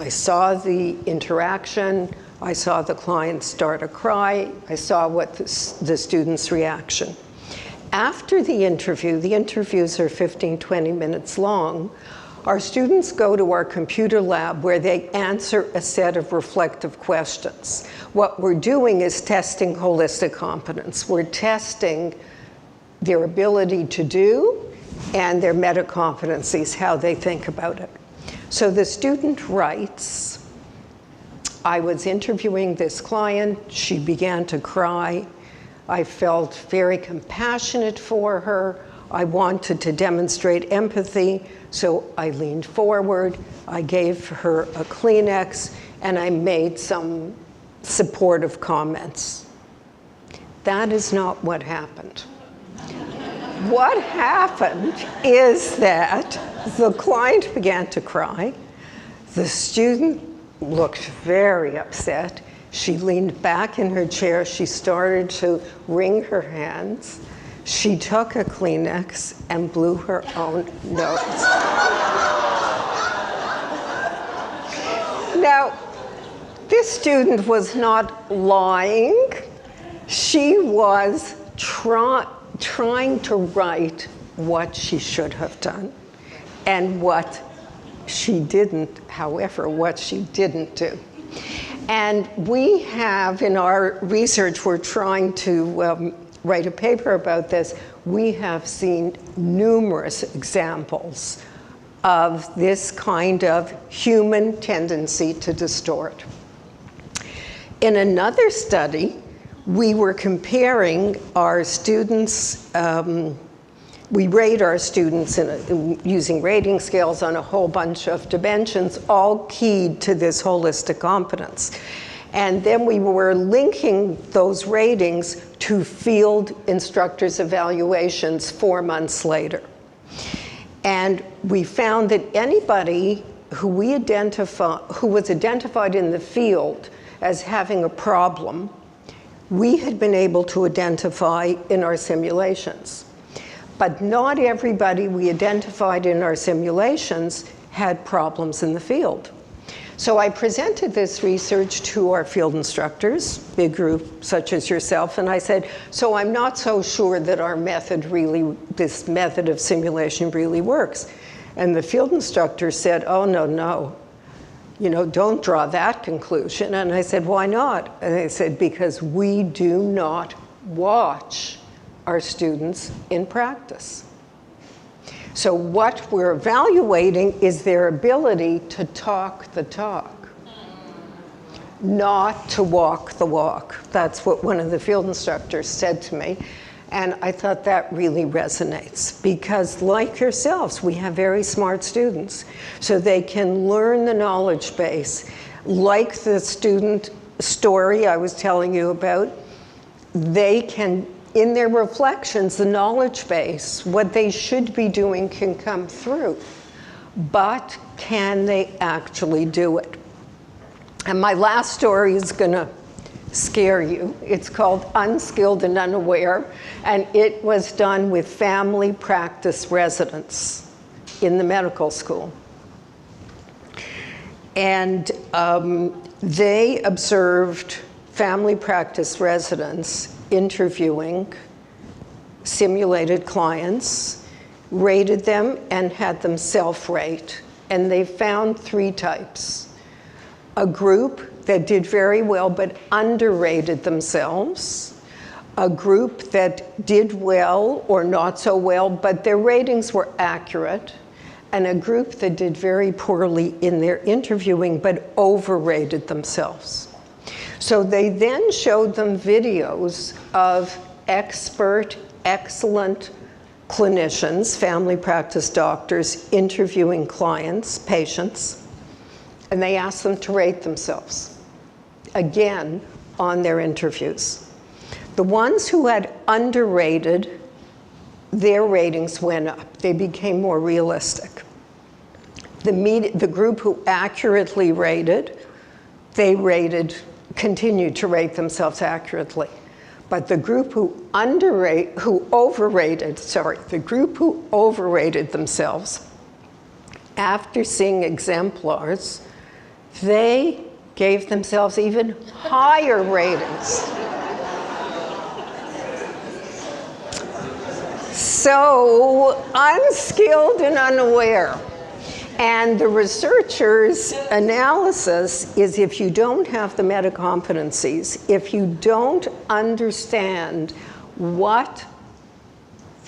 saw the interaction, I saw the client start to cry, I saw what the student's reaction. After the interviews are 15, 20 minutes long, our students go to our computer lab where they answer a set of reflective questions. What we're doing is testing holistic competence. We're testing their ability to do and their meta competencies, how they think about it. So the student writes, I was interviewing this client, she began to cry. I felt very compassionate for her. I wanted to demonstrate empathy, so I leaned forward, I gave her a Kleenex, and I made some supportive comments. That is not what happened. What happened is that the client began to cry. The student looked very upset. She leaned back in her chair. She started to wring her hands. She took a Kleenex and blew her own nose. Now, this student was not lying. She was trying to write what she should have done and what she didn't, however, what she didn't do. And we have, in our research, we're trying to write a paper about this. We have seen numerous examples of this kind of human tendency to distort. In another study, we were comparing our students, we rate our students using rating scales on a whole bunch of dimensions, all keyed to this holistic competence. And then we were linking those ratings to field instructors' evaluations 4 months later. And we found that anybody who was identified in the field as having a problem, we had been able to identify in our simulations. But not everybody we identified in our simulations had problems in the field. So I presented this research to our field instructors, big group such as yourself, and I said, so I'm not so sure that our method really, this method of simulation really works. And the field instructor said, oh, no, don't draw that conclusion. And I said, why not? And they said, because we do not watch our students in practice. So what we're evaluating is their ability to talk the talk, not to walk the walk. That's what one of the field instructors said to me. And I thought that really resonates because, like yourselves, we have very smart students. So they can learn the knowledge base. Like the student story I was telling you about, they can, in their reflections, the knowledge base, what they should be doing can come through. But can they actually do it? And my last story is going to scare you. It's called Unskilled and Unaware, and it was done with family practice residents in the medical school. And they observed family practice residents interviewing simulated clients, rated them, and had them self-rate. And they found 3 types. A group that did very well but underrated themselves, a group that did well or not so well, but their ratings were accurate, and a group that did very poorly in their interviewing but overrated themselves. So they then showed them videos of expert, excellent clinicians, family practice doctors, interviewing clients, patients, and they asked them to rate themselves, again, on their interviews. The ones who had underrated, their ratings went up. They became more realistic. The group who accurately rated, they continued to rate themselves accurately. But the group who overrated themselves, after seeing exemplars, they gave themselves even higher ratings. So unskilled and unaware. And the researchers' analysis is if you don't have the meta competencies, if you don't understand what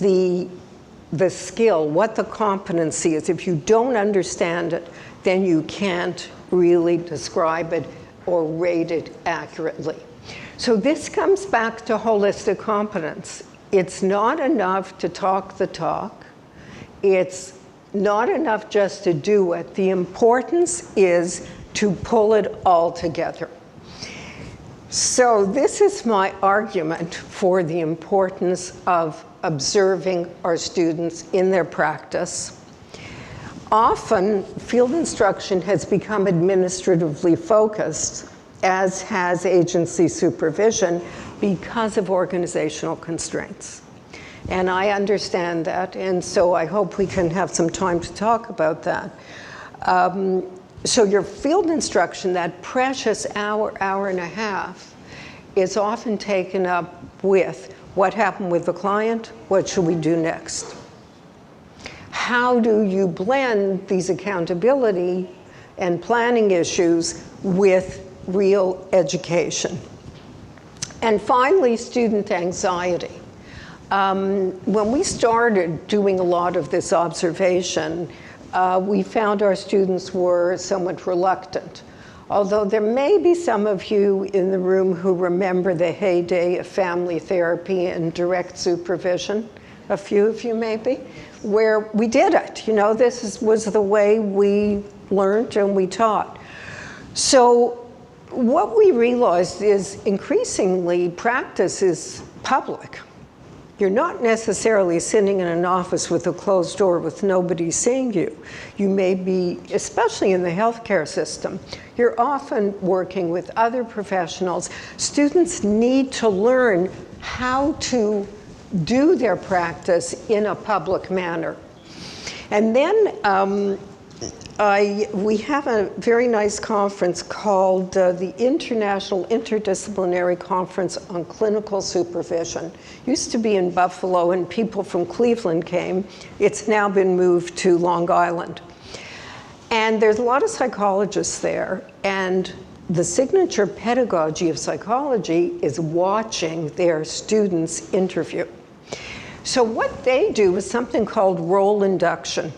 the skill, what the competency is, if you don't understand it, then you can't really describe it or rate it accurately. So this comes back to holistic competence. It's not enough to talk the talk. It's not enough just to do it. The importance is to pull it all together. So this is my argument for the importance of observing our students in their practice. Often, field instruction has become administratively focused, as has agency supervision, because of organizational constraints. And I understand that, and so I hope we can have some time to talk about that. So your field instruction, that precious hour, hour and a half, is often taken up with what happened with the client, what should we do next? How do you blend these accountability and planning issues with real education? And finally, student anxiety. When we started doing a lot of this observation, we found our students were somewhat reluctant. Although there may be some of you in the room who remember the heyday of family therapy and direct supervision, a few of you maybe, where we did it. You know, was the way we learned and we taught. So what we realized is increasingly practice is public. You're not necessarily sitting in an office with a closed door with nobody seeing you. You may be, especially in the healthcare system, you're often working with other professionals. Students need to learn how to do their practice in a public manner. And then we have a very nice conference called the International Interdisciplinary Conference on Clinical Supervision. Used to be in Buffalo, and people from Cleveland came. It's now been moved to Long Island. And there's a lot of psychologists there, and the signature pedagogy of psychology is watching their students interview. So what they do is something called role induction.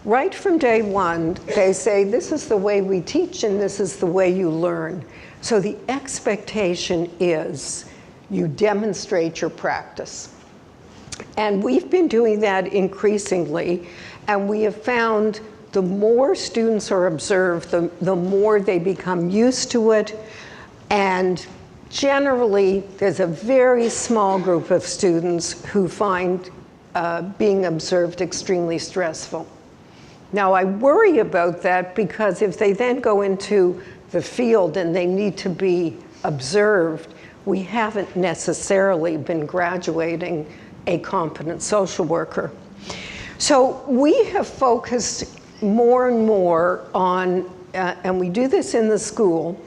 Right from day one, they say, this is the way we teach and this is the way you learn. So the expectation is you demonstrate your practice. And we've been doing that increasingly, and we have found the more students are observed, the more they become used to it. And generally, there's a very small group of students who find being observed extremely stressful. Now, I worry about that because if they then go into the field and they need to be observed, we haven't necessarily been graduating a competent social worker. So we have focused more and more on, and we do this in the school,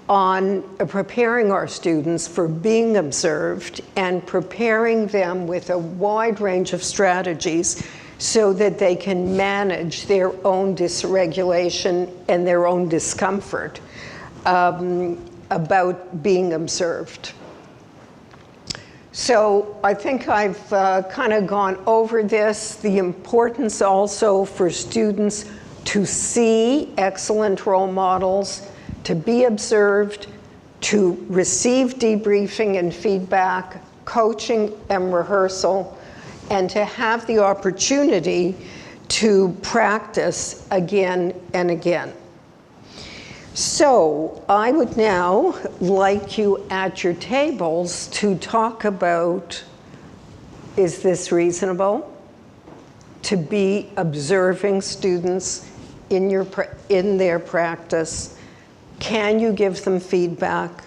on preparing our students for being observed and preparing them with a wide range of strategies so that they can manage their own dysregulation and their own discomfort about being observed. So I think I've kind of gone over this, the importance also for students to see excellent role models, to be observed, to receive debriefing and feedback, coaching and rehearsal, and to have the opportunity to practice again and again. So I would now like you at your tables to talk about, is this reasonable? To be observing students in their practice. Can you give them feedback?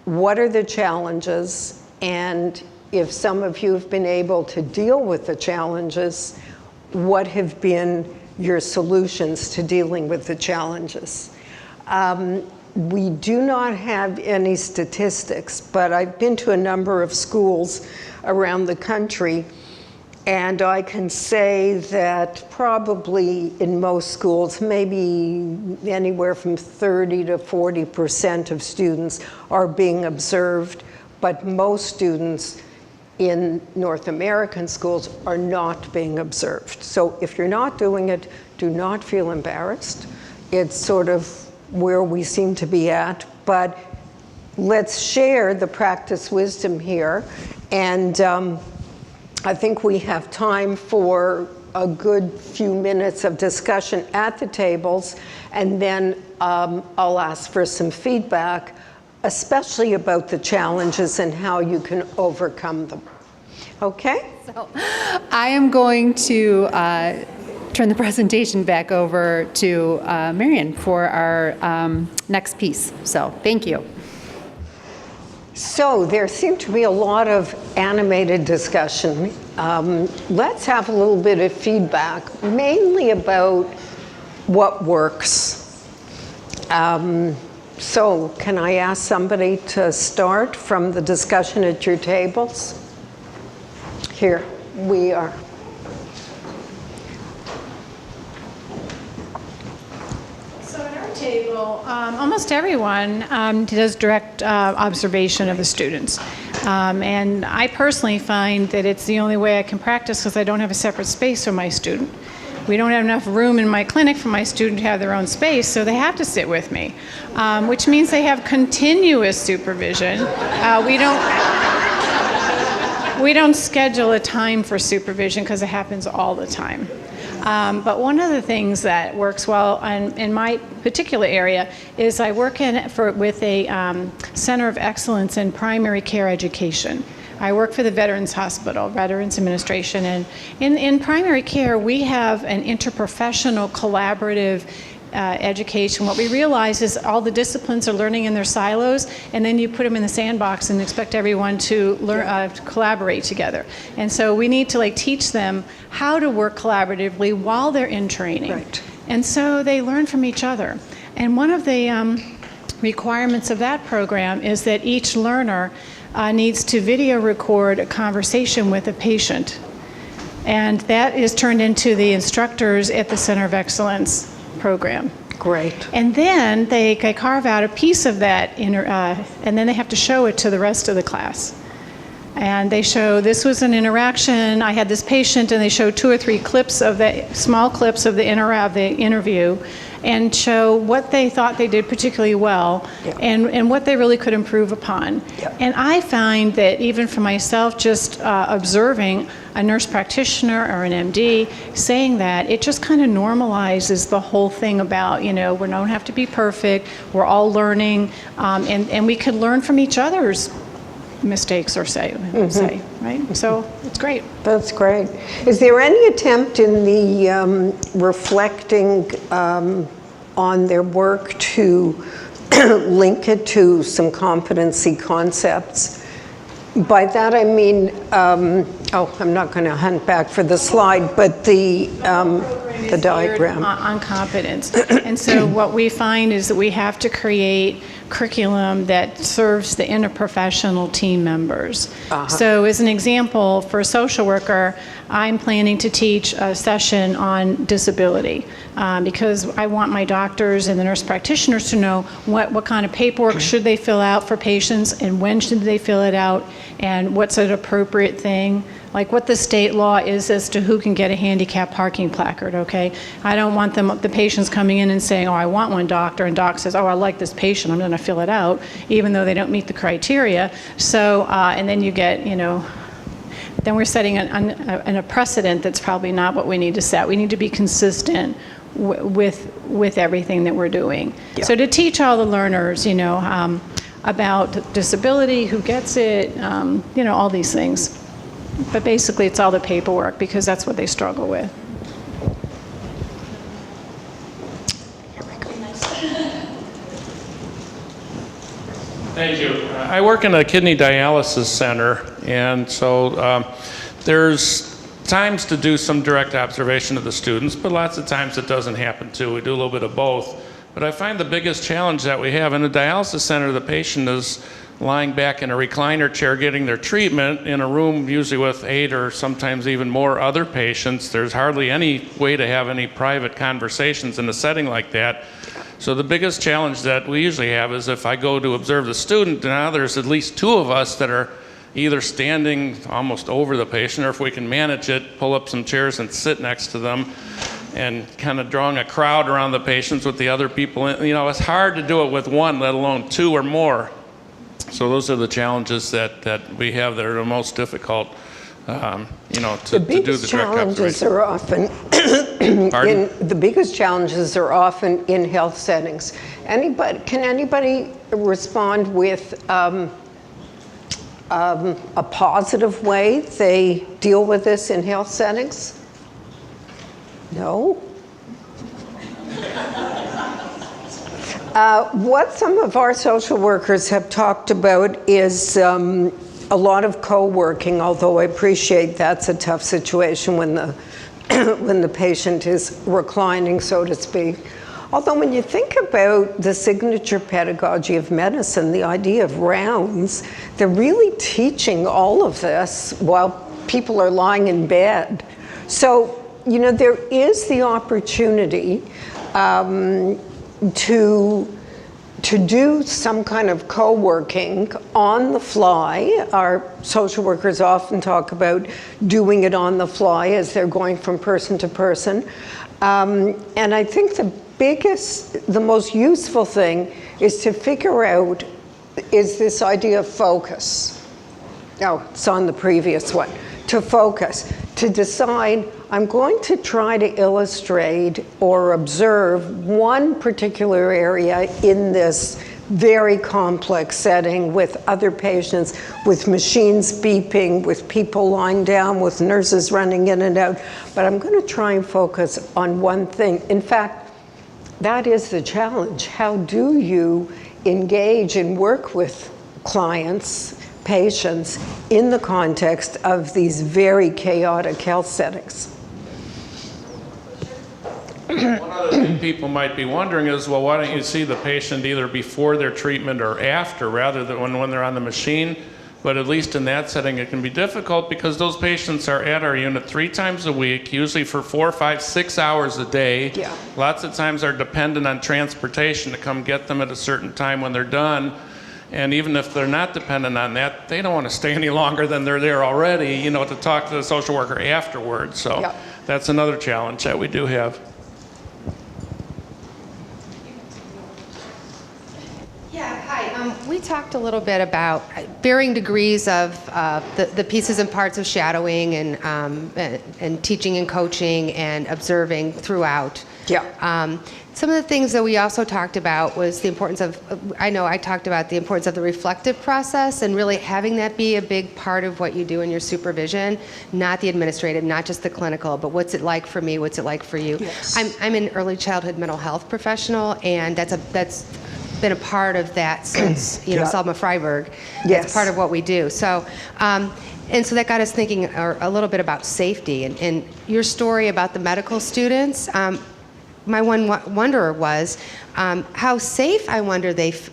What are the challenges? And if some of you have been able to deal with the challenges, what have been your solutions to dealing with the challenges? We do not have any statistics, but I've been to a number of schools around the country, and I can say that probably in most schools, maybe anywhere from 30 to 40% of students are being observed, but most students in North American schools are not being observed. So if you're not doing it, do not feel embarrassed. It's sort of where we seem to be at, but let's share the practice wisdom here. And I think we have time for a good few minutes of discussion at the tables, and then I'll ask for some feedback, especially about the challenges and how you can overcome them. Okay? So I am going to turn the presentation back over to Marion for our next piece. So thank you. So there seemed to be a lot of animated discussion. Let's have a little bit of feedback, mainly about what works. So can I ask somebody to start from the discussion at your tables? Here we are. So at our table, almost everyone does direct observation of the students. And I personally find that it's the only way I can practice because I don't have a separate space for my student. We don't have enough room in my clinic for my student to have their own space, so they have to sit with me, which means they have continuous supervision. We don't schedule a time for supervision because it happens all the time. But one of the things that works well in my particular area is I work with a Center of Excellence in Primary Care Education. I work for the Veterans Hospital, Veterans Administration, and in primary care we have an interprofessional collaborative education. What we realize is all the disciplines are learning in their silos, and then you put them in the sandbox and expect everyone to learn to collaborate together. And so we need to teach them how to work collaboratively while they're in training. Right. And so they learn from each other. And one of the requirements of that program is that each learner needs to video record a conversation with a patient. And that is turned into the instructors at the Center of Excellence program. Great. And then they carve out a piece of that, and then they have to show it to the rest of the class. And they show, this was an interaction, I had this patient, and they show 2 or 3 clips of small clips of the interview, and show what they thought they did particularly well, and what they really could improve upon. And I find that even for myself, just observing a nurse practitioner or an MD saying that, it just kind of normalizes the whole thing about, we don't have to be perfect, we're all learning, and we could learn from each other's mistakes or say, right? So it's great. That's great. Is there any attempt in the reflecting on their work to link it to some competency concepts? By that I mean, I'm not going to hunt back for the slide, but the diagram. On competence. And so what we find is that we have to create curriculum that serves the interprofessional team members. So as an example, for a social worker, I'm planning to teach a session on disability because I want my doctors and the nurse practitioners to know what kind of paperwork should they fill out for patients and when should they fill it out and what's an appropriate thing. Like what the state law is as to who can get a handicap parking placard, okay? I don't want the patients coming in and saying, oh, I want one, doctor, and doc says, oh, I like this patient, I'm gonna fill it out, even though they don't meet the criteria. So, and then you get, then we're setting a precedent that's probably not what we need to set. We need to be consistent with everything that we're doing. Yeah. So to teach all the learners, about disability, who gets it, all these things. But basically, it's all the paperwork because that's what they struggle with. Thank you. I work in a kidney dialysis center, and so there's times to do some direct observation of the students, but lots of times it doesn't happen too. We do a little bit of both. But I find the biggest challenge that we have in a dialysis center, the patient is lying back in a recliner chair getting their treatment in a room usually with 8 or sometimes even more other patients. There's hardly any way to have any private conversations in a setting like that. So the biggest challenge that we usually have is if I go to observe the student, now there's at least 2 of us that are either standing almost over the patient, or if we can manage it, pull up some chairs and sit next to them and kind of drawing a crowd around the patients with the other people. It's hard to do it with 1, let alone 2 or more. So those are the challenges that we have that are the most difficult, to do the direct observation. Are often the biggest challenges are often in health settings. Can anybody respond with a positive way they deal with this in health settings? No? What some of our social workers have talked about is a lot of co-working, although I appreciate that's a tough situation when the patient is reclining, so to speak. Although when you think about the signature pedagogy of medicine, the idea of rounds, they're really teaching all of this while people are lying in bed. So, there is the opportunity to do some kind of co-working on the fly. Our social workers often talk about doing it on the fly as they're going from person to person. And I think the most useful thing is to figure out, is this idea of focus. Oh, it's on the previous one. To focus, to decide, I'm going to try to illustrate or observe one particular area in this very complex setting with other patients, with machines beeping, with people lying down, with nurses running in and out. But I'm going to try and focus on one thing. In fact, that is the challenge. How do you engage and work with clients, patients, in the context of these very chaotic health settings? One other thing people might be wondering is, well, why don't you see the patient either before their treatment or after, rather than when they're on the machine? But at least in that setting, it can be difficult because those patients are at our unit 3 times a week, usually for 4, 5, 6 hours a day. Yeah. Lots of times are dependent on transportation to come get them at a certain time when they're done. And even if they're not dependent on that, they don't want to stay any longer than they're there already, to talk to the social worker afterwards. So Yeah. That's another challenge that we do have. Yeah, hi. We talked a little bit about varying degrees of the pieces and parts of shadowing and teaching and coaching and observing throughout. Yeah. Some of the things that we also talked about was the importance of, I talked about the importance of the reflective process and really having that be a big part of what you do in your supervision, not the administrative, not just the clinical, but what's it like for me, what's it like for you. Yes. I'm an early childhood mental health professional, and that's been a part of that since, Yeah. Selma Freiberg. Yes. It's part of what we do. So, and so that got us thinking a little bit about safety and your story about the medical students. my one wonder was how safe, I wonder, if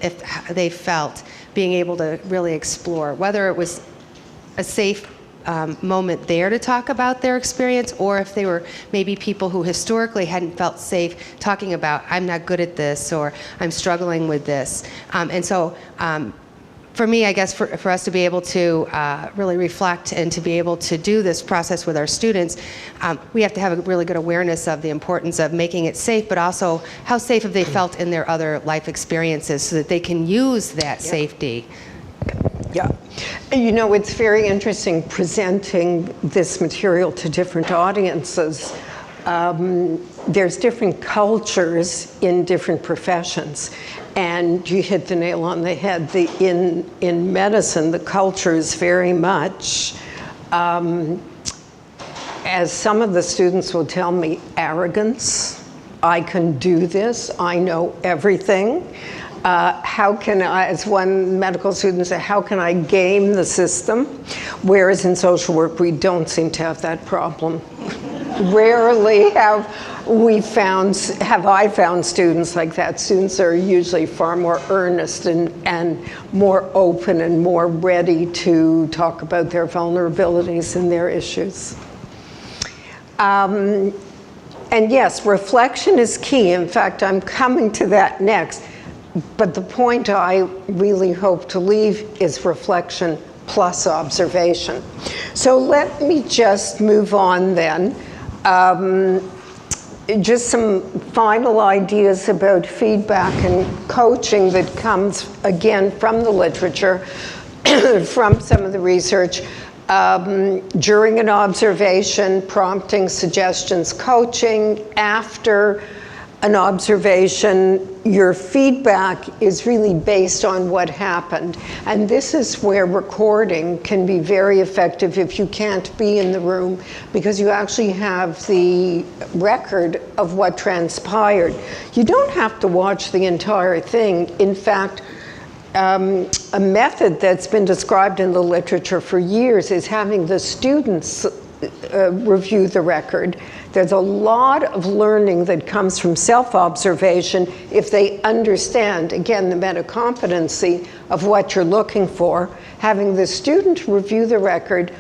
they felt being able to really explore, whether it was a safe moment there to talk about their experience, or if they were maybe people who historically hadn't felt safe talking about, I'm not good at this, or I'm struggling with this. And so for me, I guess for us to be able to really reflect and to be able to do this process with our students, we have to have a really good awareness of the importance of making it safe, but also how safe have they felt in their other life experiences so that they can use that safety. Yeah. You know, it's very interesting presenting this material to different audiences. There's different cultures in different professions. And you hit the nail on the head. In medicine, the culture is very much, as some of the students will tell me, arrogance. I can do this. I know everything. How can I, as one medical student said, how can I game the system? Whereas in social work, we don't seem to have that problem. Rarely have I found students like that. Students are usually far more earnest and more open and more ready to talk about their vulnerabilities and their issues. And yes, reflection is key. In fact, I'm coming to that next. But the point I really hope to leave is reflection plus observation. So let me just move on then. Just some final ideas about feedback and coaching that comes, again, from the literature, from some of the research. During an observation, prompting, suggestions, coaching. After an observation, your feedback is really based on what happened. And this is where recording can be very effective if you can't be in the room, because you actually have the record of what transpired. You don't have to watch the entire thing. In fact, a method that's been described in the literature for years is having the students review the record. There's a lot of learning that comes from self-observation if they understand, again, the meta-competency of what you're looking for. Having the student review the record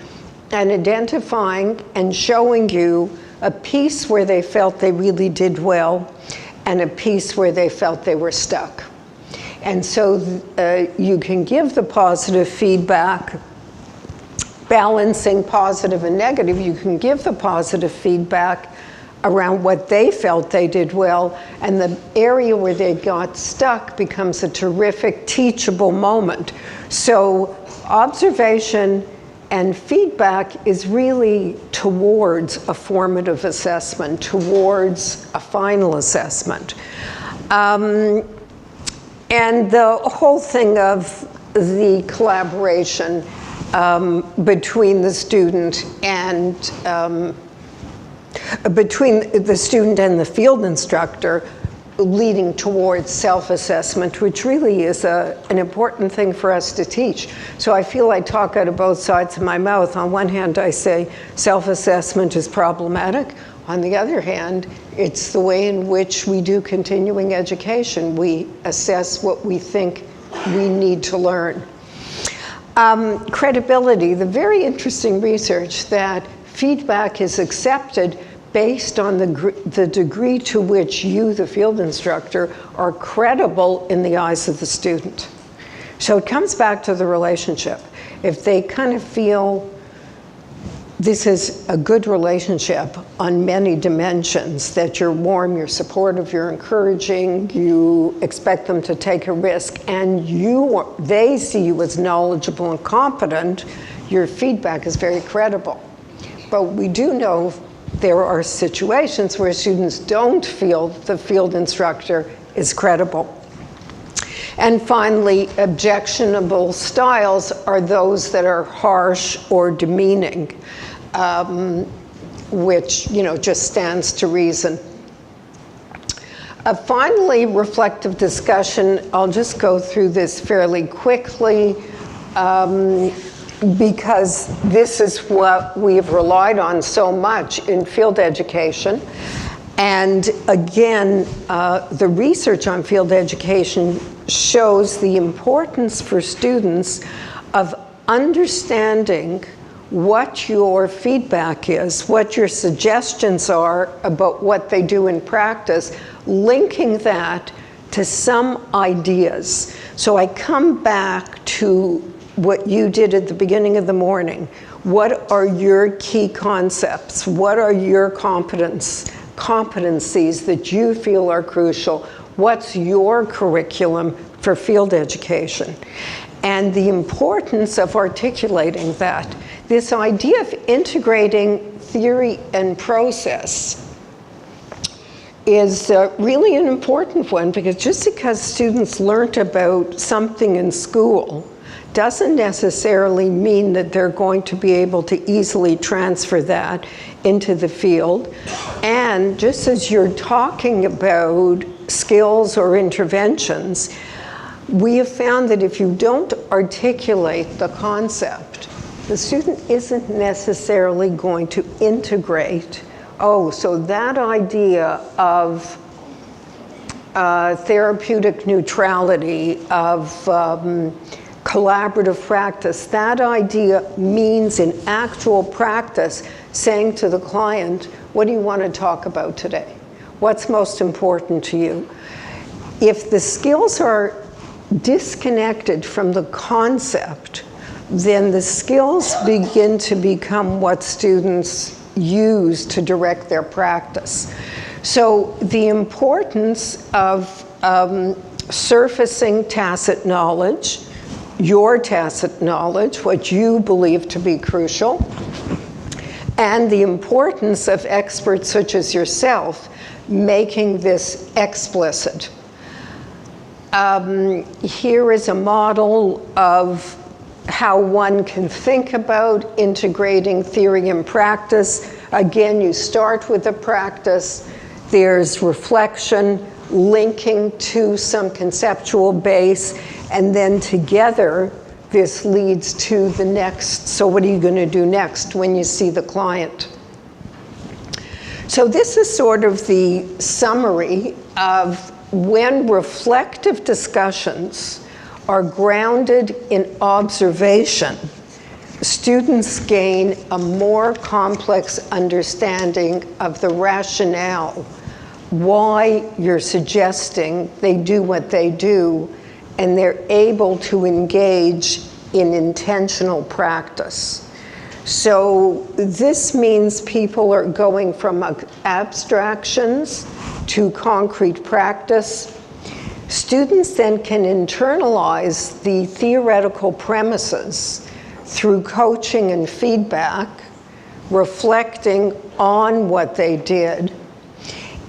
and identifying and showing you a piece where they felt they really did well and a piece where they felt they were stuck. And so you can give the positive feedback, balancing positive and negative. You can give the positive feedback around what they felt they did well, and the area where they got stuck becomes a terrific teachable moment. So observation and feedback is really towards a formative assessment, towards a final assessment. And the whole thing of the collaboration between the student and the field instructor, leading towards self-assessment, which really is an important thing for us to teach. So I feel I talk out of both sides of my mouth. On one hand, I say self-assessment is problematic. On the other hand, it's the way in which we do continuing education. We assess what we think we need to learn. Credibility, the very interesting research that feedback is accepted based on the degree to which you, the field instructor, are credible in the eyes of the student. So it comes back to the relationship. If they kind of feel this is a good relationship on many dimensions, that you're warm, you're supportive, you're encouraging, you expect them to take a risk, and they see you as knowledgeable and competent, your feedback is very credible. But we do know there are situations where students don't feel the field instructor is credible. And finally, objectionable styles are those that are harsh or demeaning, which, just stands to reason. Finally, reflective discussion. I'll just go through this fairly quickly because this is what we've relied on so much in field education. And again, the research on field education shows the importance for students of understanding what your feedback is, what your suggestions are about what they do in practice, linking that to some ideas. So I come back to what you did at the beginning of the morning. What are your key concepts? What are your competencies that you feel are crucial? What's your curriculum for field education? And the importance of articulating that. This idea of integrating theory and process is really an important one, because just because students learned about something in school doesn't necessarily mean that they're going to be able to easily transfer that into the field. And just as you're talking about skills or interventions, we have found that if you don't articulate the concept, the student isn't necessarily going to integrate. Oh, so that idea of therapeutic neutrality, of collaborative practice, that idea means in actual practice saying to the client, what do you want to talk about today? What's most important to you? If the skills are disconnected from the concept, then the skills begin to become what students use to direct their practice. So the importance of surfacing tacit knowledge, your tacit knowledge, what you believe to be crucial, and the importance of experts such as yourself making this explicit. Here is a model of how one can think about integrating theory and practice. Again, you start with the practice, there's reflection, linking to some conceptual base, and then together this leads to the next. So what are you going to do next when you see the client? So this is sort of the summary of when reflective discussions are grounded in observation, students gain a more complex understanding of the rationale, why you're suggesting they do what they do, and they're able to engage in intentional practice. So this means people are going from abstractions to concrete practice. Students then can internalize the theoretical premises through coaching and feedback, reflecting on what they did,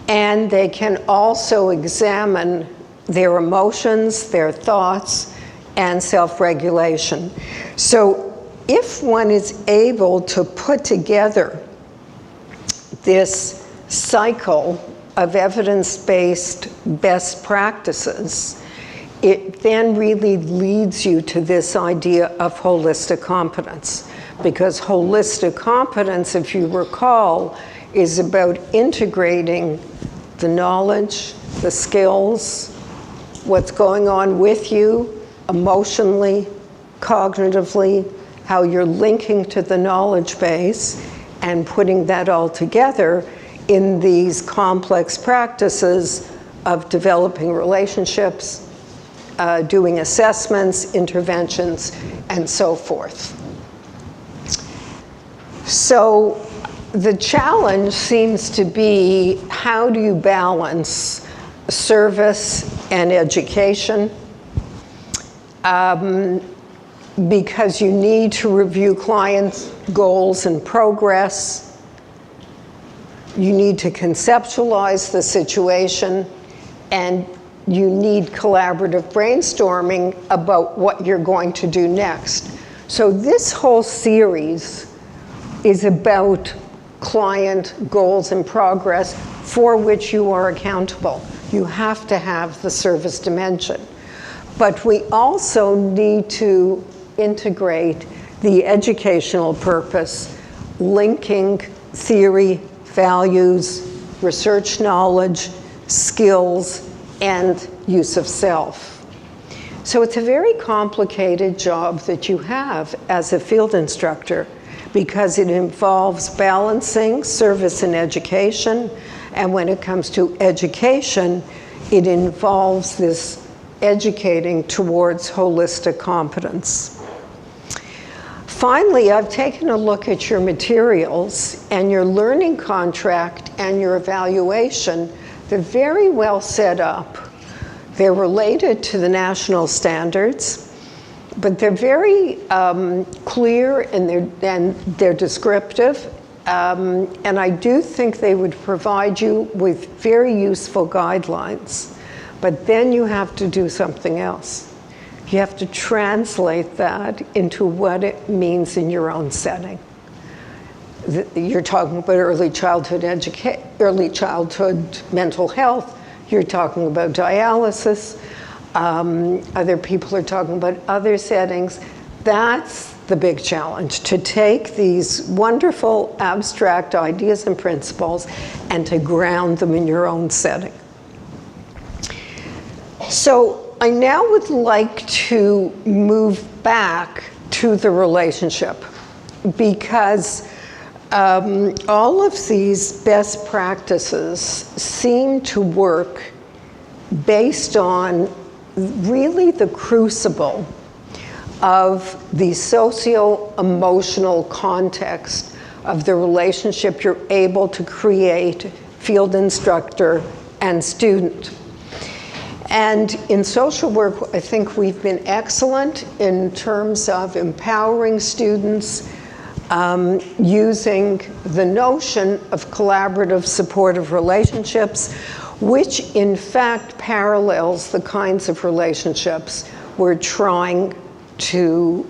and they can also examine their emotions, their thoughts, and self-regulation. So if one is able to put together this cycle of evidence-based best practices, it then really leads you to this idea of holistic competence. Because holistic competence, if you recall, is about integrating the knowledge, the skills, what's going on with you emotionally, cognitively, how you're linking to the knowledge base, and putting that all together in these complex practices of developing relationships, doing assessments, interventions, and so forth. So the challenge seems to be, how do you balance service and education? Because you need to review clients' goals and progress. You need to conceptualize the situation, and you need collaborative brainstorming about what you're going to do next. So this whole series is about client goals and progress for which you are accountable. You have to have the service dimension. But we also need to integrate the educational purpose, linking theory, values, research knowledge, skills, and use of self. So it's a very complicated job that you have as a field instructor, because it involves balancing service and education, and when it comes to education, it involves this educating towards holistic competence. Finally, I've taken a look at your materials, and your learning contract and your evaluation. They're very well set up. They're related to the national standards, but they're very clear, and they're descriptive. And I do think they would provide you with very useful guidelines. But then you have to do something else. You have to translate that into what it means in your own setting. You're talking about early childhood mental health. You're talking about dialysis. Other people are talking about other settings. That's the big challenge, to take these wonderful abstract ideas and principles and to ground them in your own setting. So I now would like to move back to the relationship, because all of these best practices seem to work based on really the crucible of the socio-emotional context of the relationship you're able to create, field instructor and student. And in social work, I think we've been excellent in terms of empowering students, using the notion of collaborative supportive relationships, which in fact parallels the kinds of relationships we're trying to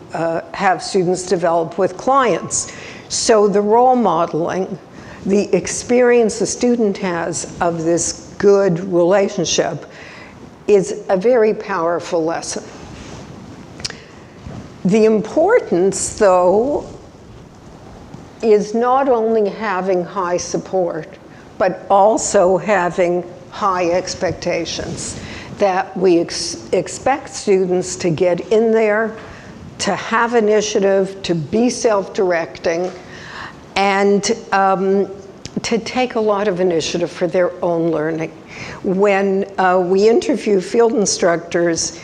have students develop with clients. So the role modeling, the experience the student has of this good relationship, is a very powerful lesson. The importance, though, is not only having high support, but also having high expectations, that we expect students to get in there, to have initiative, to be self-directing, and to take a lot of initiative for their own learning. When we interview field instructors,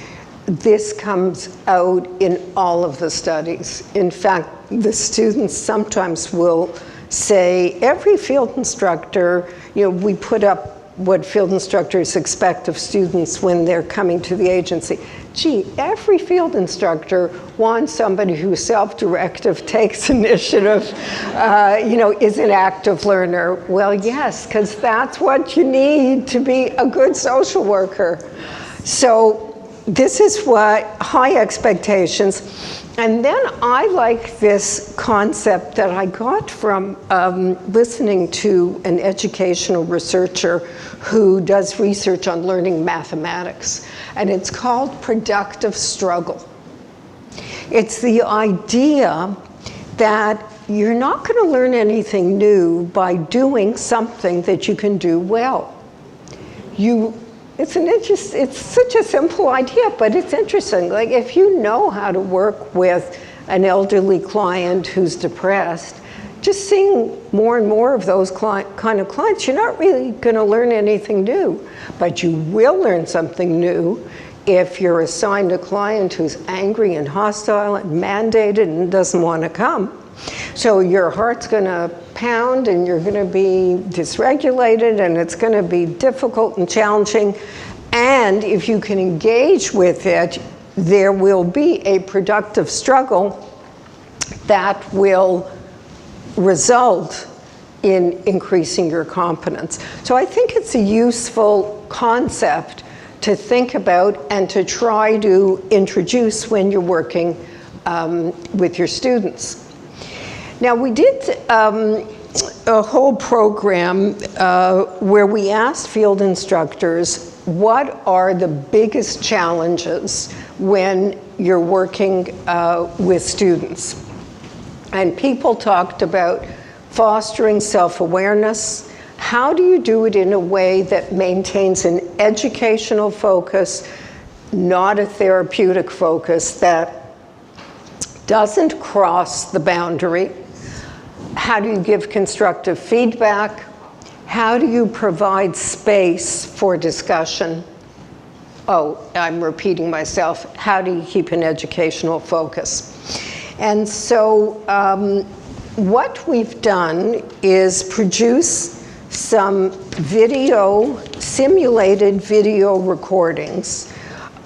this comes out in all of the studies. In fact, the students sometimes will say, every field instructor, we put up what field instructors expect of students when they're coming to the agency. Gee, every field instructor wants somebody who's self-directive, takes initiative, is an active learner. Well, yes, because that's what you need to be a good social worker. So this is what high expectations. And then I like this concept that I got from listening to an educational researcher who does research on learning mathematics. And it's called productive struggle. It's the idea that you're not going to learn anything new by doing something that you can do well. It's such a simple idea, but it's interesting. Like, if you know how to work with an elderly client who's depressed, just seeing more and more of those kind of clients, you're not really going to learn anything new. But you will learn something new if you're assigned a client who's angry and hostile and mandated and doesn't want to come. So your heart's going to pound, and you're going to be dysregulated, and it's going to be difficult and challenging. And if you can engage with it, there will be a productive struggle that will result in increasing your competence. So I think it's a useful concept to think about and to try to introduce when you're working with your students. Now, we did a whole program where we asked field instructors, what are the biggest challenges when you're working with students? And people talked about fostering self-awareness, How do you do it in a way that maintains an educational focus, not a therapeutic focus, that doesn't cross the boundary? How do you give constructive feedback? How do you provide space for discussion? Oh, I'm repeating myself. How do you keep an educational focus? And so what we've done is produce some simulated video recordings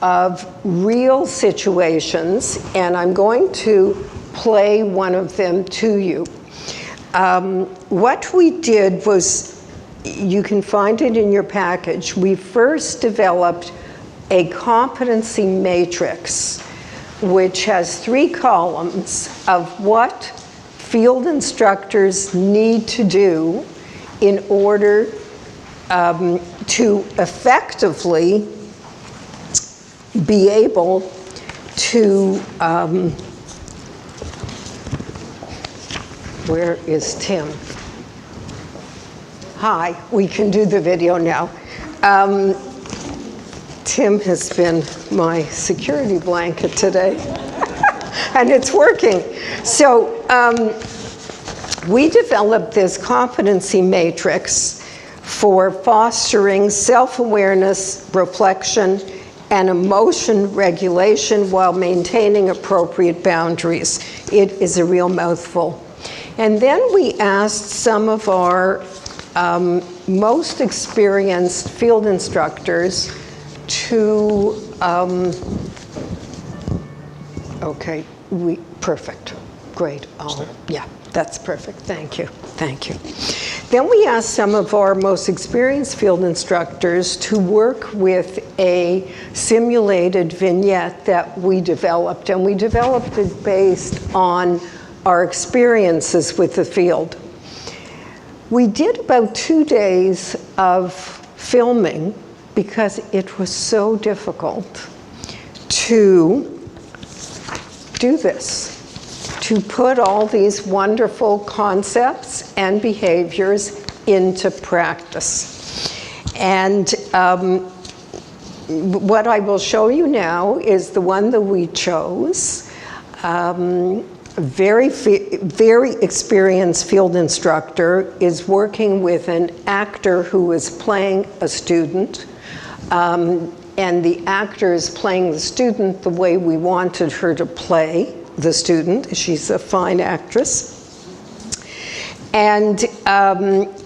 of real situations, and I'm going to play one of them to you. What we did was, you can find it in your package, we first developed a competency matrix, which has 3 columns of what field instructors need to do in order to effectively be able to, where is Tim? Hi, we can do the video now. Tim has been my security blanket today, and it's working. So we developed this competency matrix for fostering self-awareness, reflection, and emotion regulation while maintaining appropriate boundaries. It is a real mouthful. And then we asked some of our most experienced field instructors to, okay, perfect, great. Oh, yeah, that's perfect, thank you, thank you. Then we asked some of our most experienced field instructors to work with a simulated vignette that we developed, and we developed it based on our experiences with the field. We did about 2 days of filming because it was so difficult to do this, to put all these wonderful concepts and behaviors into practice. And what I will show you now is the one that we chose. Very experienced field instructor is working with an actor who is playing a student. And the actor is playing the student the way we wanted her to play the student. She's a fine actress. And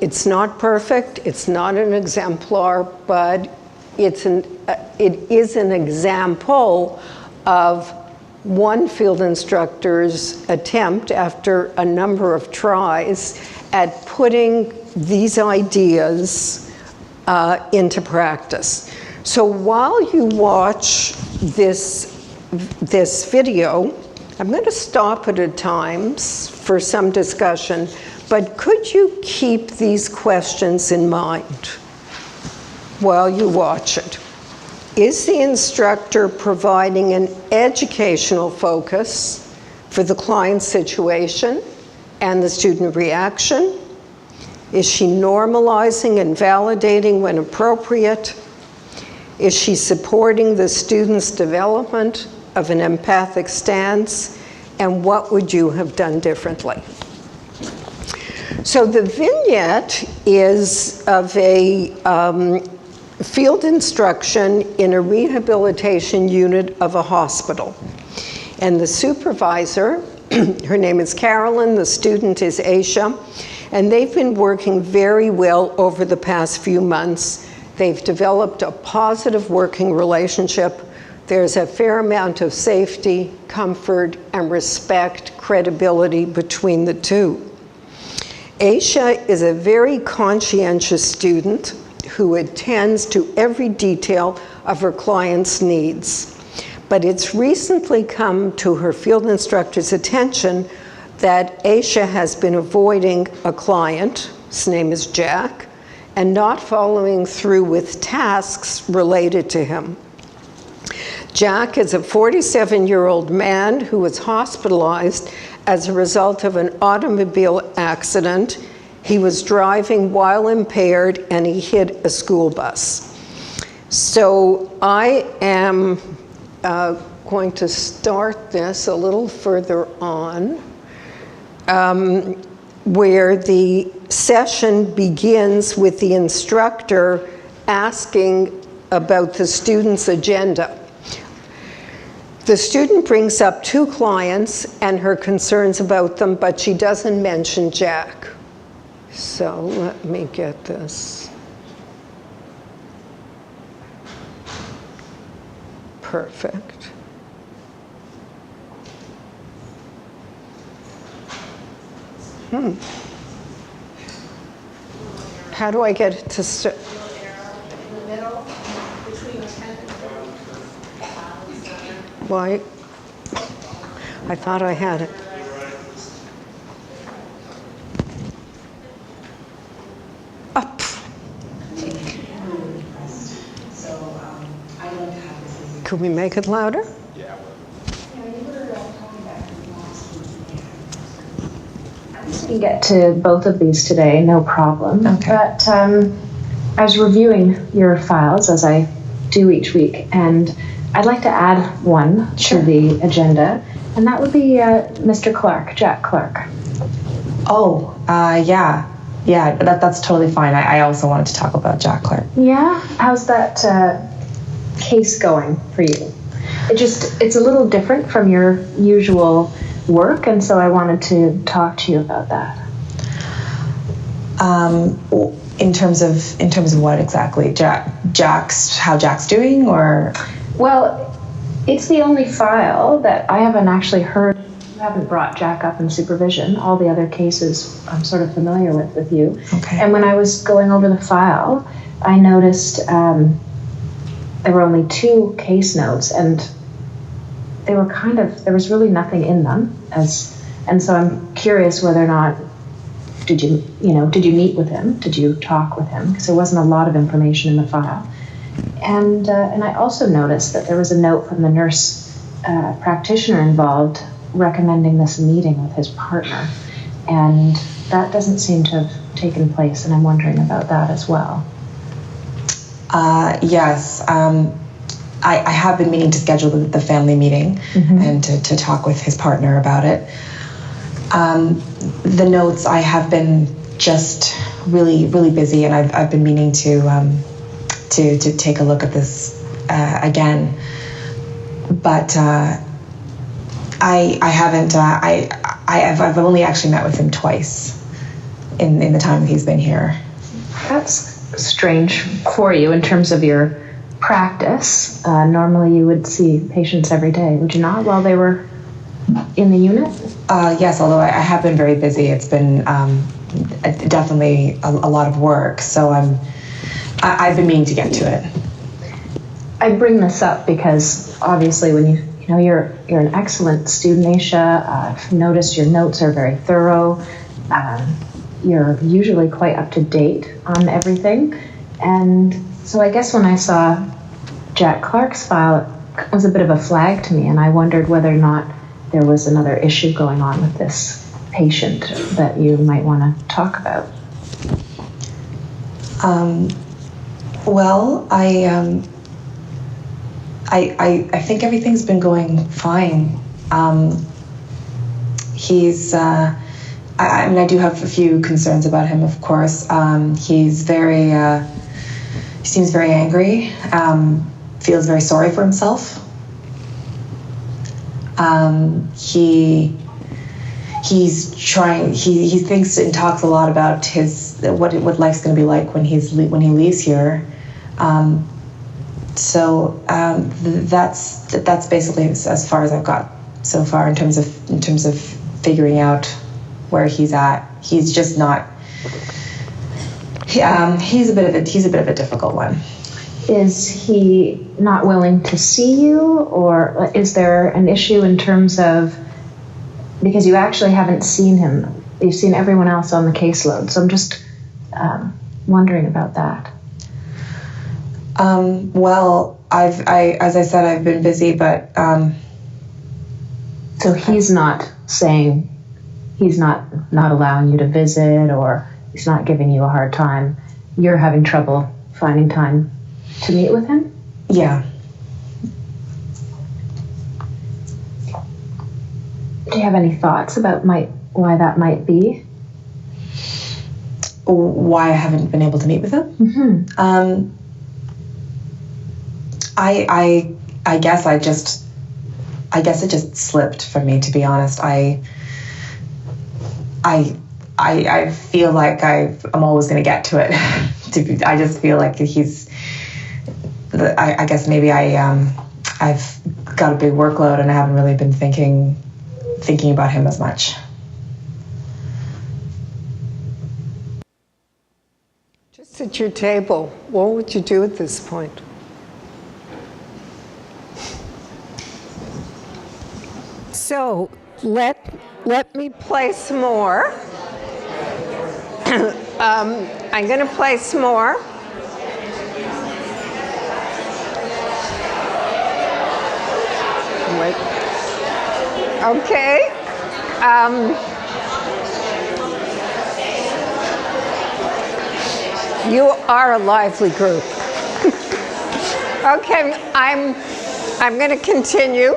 it's not perfect, it's not an exemplar, but it is an example of one field instructor's attempt after a number of tries at putting these ideas into practice. So while you watch this video, I'm going to stop it at times for some discussion, but could you keep these questions in mind while you watch it? Is the instructor providing an educational focus for the client's situation and the student reaction? Is she normalizing and validating when appropriate? Is she supporting the student's development of an empathic stance? And what would you have done differently? So the vignette is of a field instruction in a rehabilitation unit of a hospital. And the supervisor, her name is Carolyn, the student is Aisha, and they've been working very well over the past few months. They've developed a positive working relationship. There's a fair amount of safety, comfort, and respect, credibility between the two. Aisha is a very conscientious student who attends to every detail of her client's needs. But it's recently come to her field instructor's attention that Aisha has been avoiding a client, his name is Jack, and not following through with tasks related to him. Jack is a 47-year-old man who was hospitalized as a result of an automobile accident He was driving while impaired and he hit a school bus. So I am going to start this a little further on, where the session begins with the instructor asking about the student's agenda. The student brings up 2 clients and her concerns about them, but she doesn't mention Jack. So let me get this. Perfect. How do I get it to start? Why? I thought I had it. Up. Could we make it louder? We can get to both of these today, no problem. Okay. But I was reviewing your files, as I do each week, and I'd like to add one to the agenda, and that would be Mr. Clark, Jack Clark. Oh, yeah, that's totally fine. I also wanted to talk about Jack Clark. Yeah? How's that case going for you? It's a little different from your usual work, and so I wanted to talk to you about that. In terms of what exactly? How Jack's doing, or? Well, it's the only file that I haven't actually heard. You haven't brought Jack up in supervision. All the other cases I'm sort of familiar with you. Okay. And when I was going over the file, I noticed there were only 2 case notes, and they were there was really nothing in them. And so I'm curious whether or not, did you meet with him? Did you talk with him? Because there wasn't a lot of information in the file. And I also noticed that there was a note from the nurse practitioner involved recommending this meeting with his partner. And that doesn't seem to have taken place, and I'm wondering about that as well. Yes. I have been meaning to schedule the family meeting and to talk with his partner about it. The notes, I have been just really, really busy, and I've been meaning to take a look at this again. But I haven't. I've only actually met with him twice in the time that he's been here. That's strange for you in terms of your practice. Normally you would see patients every day, would you not, while they were in the unit? Yes, although I have been very busy. It's been definitely a lot of work, so I've been meaning to get to it. I bring this up because obviously when you're an excellent student, Aisha. I've noticed your notes are very thorough. You're usually quite up to date on everything. And so I guess when I saw Jack Clark's file, it was a bit of a flag to me, and I wondered whether or not there was another issue going on with this patient that you might want to talk about. Well, I think everything's been going fine. He's, I mean, I do have a few concerns about him, of course. He's very, he seems very angry, feels very sorry for himself. He's trying, he thinks and talks a lot about what life's going to be like when he leaves here. So that's basically as far as I've got so far in terms of figuring out where he's at. He's just not. He's a bit of a difficult one. Is he not willing to see you, or is there an issue in terms of, because you actually haven't seen him, you've seen everyone else on the caseload, so I'm just wondering about that. Well, as I said, I've been busy, but so he's not saying, he's not allowing you to visit, or he's not giving you a hard time. You're having trouble finding time to meet with him? Yeah. Do you have any thoughts about why that might be? Why I haven't been able to meet with him? Mm-hmm. I guess it just slipped for me, to be honest. I feel like I'm always going to get to it. I just feel like I guess maybe I've got a big workload and I haven't really been thinking about him as much. Just at your table, what would you do at this point? So let me play some more. I'm going to play some more. Wait. Okay. You are a lively group. Okay, I'm going to continue.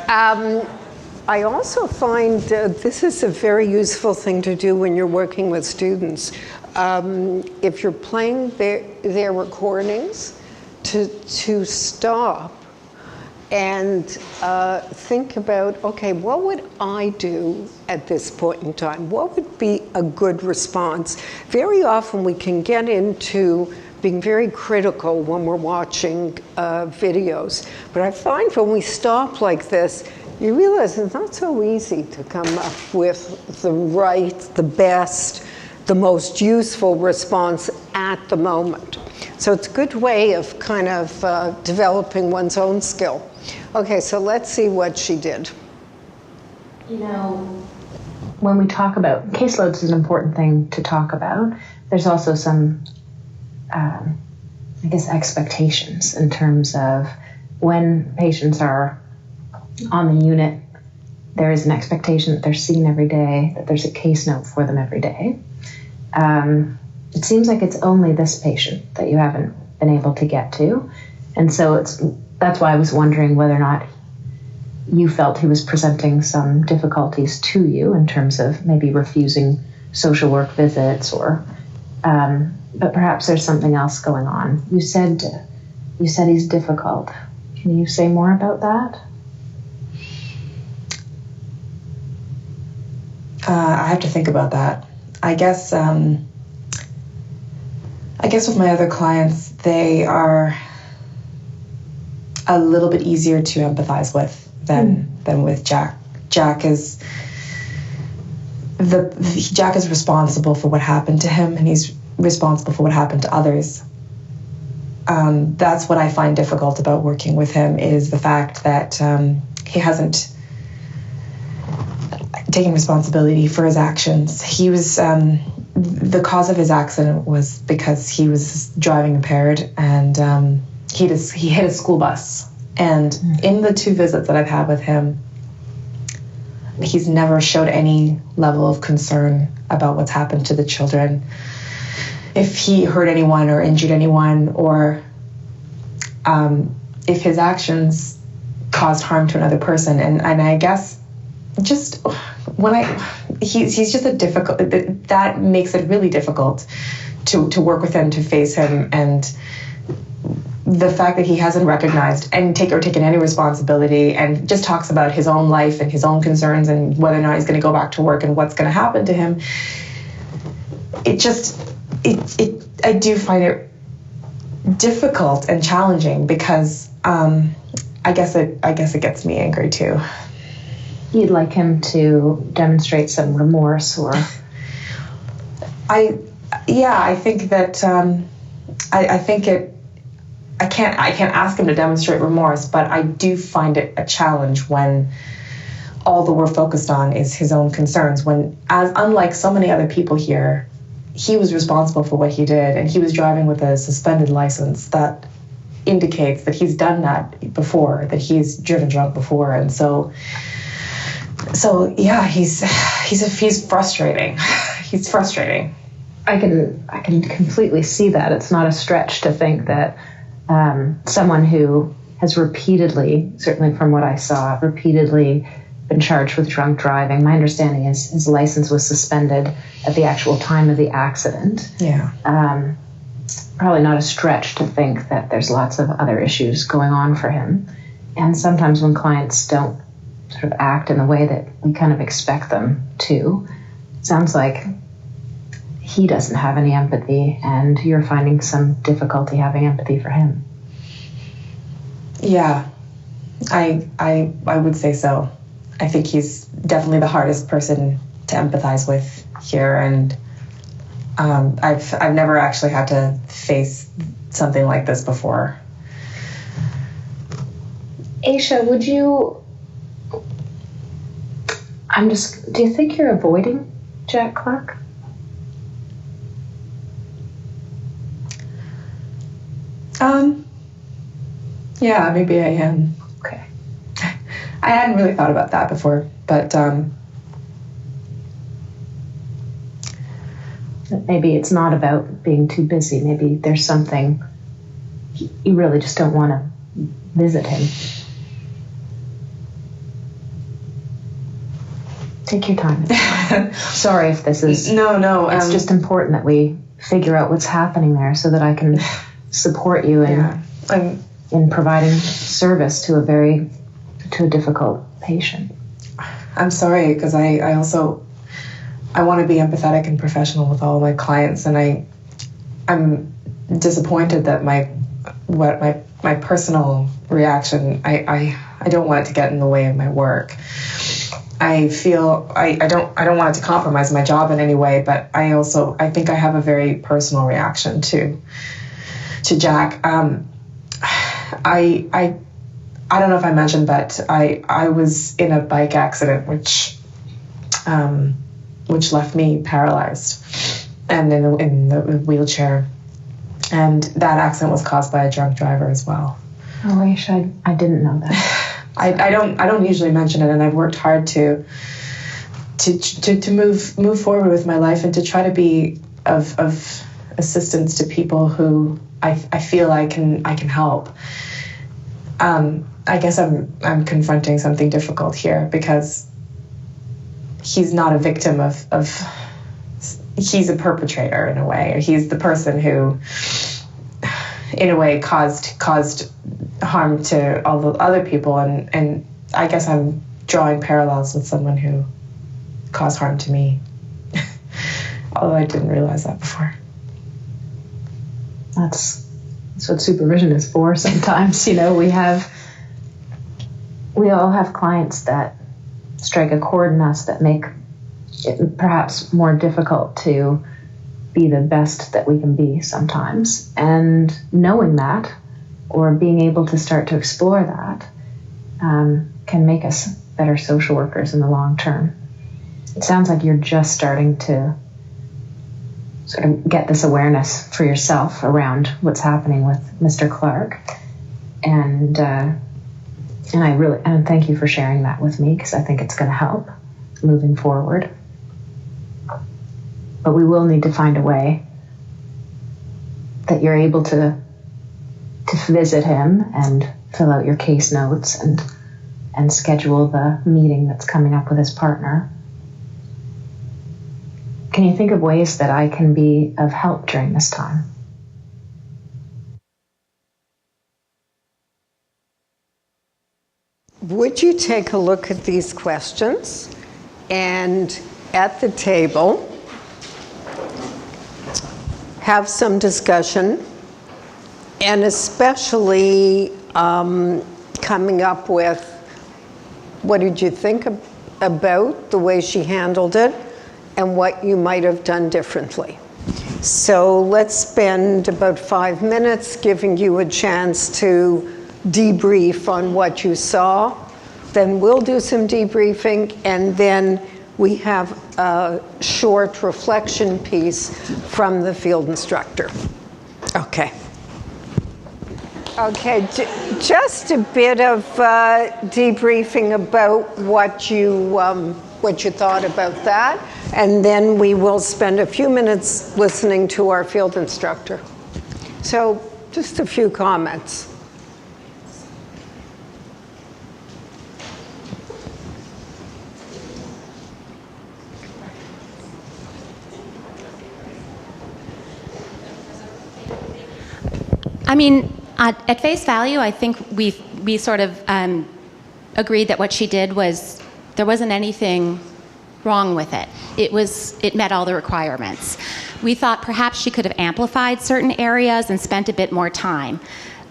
I also find this is a very useful thing to do when you're working with students. If you're playing their recordings, to stop and think about, okay, what would I do at this point in time? What would be a good response? Very often we can get into being very critical when we're watching videos. But I find when we stop like this, you realize it's not so easy to come up with the right, the best, the most useful response at the moment. So it's a good way of kind of developing one's own skill. Okay, so let's see what she did. You know, when we talk about caseloads is an important thing to talk about. There's also some, I guess, expectations in terms of when patients are on the unit, there is an expectation that they're seen every day, that there's a case note for them every day. It seems like it's only this patient that you haven't been able to get to. And so that's why I was wondering whether or not you felt he was presenting some difficulties to you in terms of maybe refusing social work visits or, but perhaps there's something else going on. You said he's difficult. Can you say more about that? I have to think about that. I guess with my other clients, they are a little bit easier to empathize with than with Jack. Jack is responsible for what happened to him, and he's responsible for what happened to others. That's what I find difficult about working with him, is the fact that he hasn't taking responsibility for his actions. He was, the cause of his accident was because he was driving impaired, and he hit a school bus. And in the 2 visits that I've had with him, he's never showed any level of concern about what's happened to the children. If he hurt anyone or injured anyone, or if his actions caused harm to another person. And I guess just he's just a difficult, that makes it really difficult to work with him, to face him. And the fact that he hasn't recognized and taken any responsibility, and just talks about his own life and his own concerns and whether or not he's going to go back to work and what's going to happen to him. I do find it difficult and challenging, because I guess it gets me angry too. You'd like him to demonstrate some remorse, or? I think that I can't ask him to demonstrate remorse, but I do find it a challenge when all that we're focused on is his own concerns, when, as unlike so many other people here, he was responsible for what he did, and he was driving with a suspended license. That indicates that he's done that before, that he's driven drunk before. And so yeah, he's frustrating. He's frustrating. I can completely see that. It's not a stretch to think that someone who has repeatedly, certainly from what I saw, repeatedly been charged with drunk driving. My understanding is his license was suspended at the actual time of the accident. Yeah. Probably not a stretch to think that there's lots of other issues going on for him. And sometimes when clients don't sort of act in the way that we kind of expect them to, it sounds like he doesn't have any empathy and you're finding some difficulty having empathy for him. Yeah, I would say so. I think he's definitely the hardest person to empathize with here, and I've never actually had to face something like this before. Aisha, would you? Do you think you're avoiding Jack Clark? Yeah, maybe I am. Okay. I hadn't really thought about that before, but maybe it's not about being too busy. Maybe there's something you really just don't want to visit him. Take your time. Sorry if this is... No. It's just important that we figure out what's happening there so that I can support you in providing service to a difficult patient. I'm sorry, because I want to be empathetic and professional with all of my clients, and I'm disappointed that my personal reaction, I don't want it to get in the way of my work. I feel I don't want it to compromise my job in any way, but I think I have a very personal reaction to Jack. I don't know if I mentioned, but I was in a bike accident which left me paralyzed and in the wheelchair, and that accident was caused by a drunk driver as well. Oh, Aisha, I didn't know that. I don't usually mention it, and I've worked hard to move forward with my life and to try to be of assistance to people who I feel I can help. I guess I'm confronting something difficult here because he's not a victim of he's a perpetrator in a way, or he's the person who in a way caused harm to all the other people, and I guess I'm drawing parallels with someone who caused harm to me. Although I didn't realize that before. That's what supervision is for sometimes. We all have clients that strike a chord in us that make it perhaps more difficult to be the best that we can be sometimes. And knowing that, or being able to start to explore that, can make us better social workers in the long term. It sounds like you're just starting to sort of get this awareness for yourself around what's happening with Mr. Clark. And I thank you for sharing that with me, because I think it's going to help moving forward. But we will need to find a way that you're able to visit him and fill out your case notes and schedule the meeting that's coming up with his partner. Can you think of ways that I can be of help during this time? Would you take a look at these questions and at the table have some discussion, and especially coming up with what did you think about the way she handled it and what you might have done differently. So let's spend about 5 minutes giving you a chance to debrief on what you saw. Then we'll do some debriefing, and then we have a short reflection piece from the field instructor. Okay. Okay, just a bit of debriefing about what you what you thought about that. And then we will spend a few minutes listening to our field instructor. So just a few comments. I mean, at face value, I think we sort of agreed that what she did was, there wasn't anything wrong with it. It met all the requirements. We thought perhaps she could have amplified certain areas and spent a bit more time.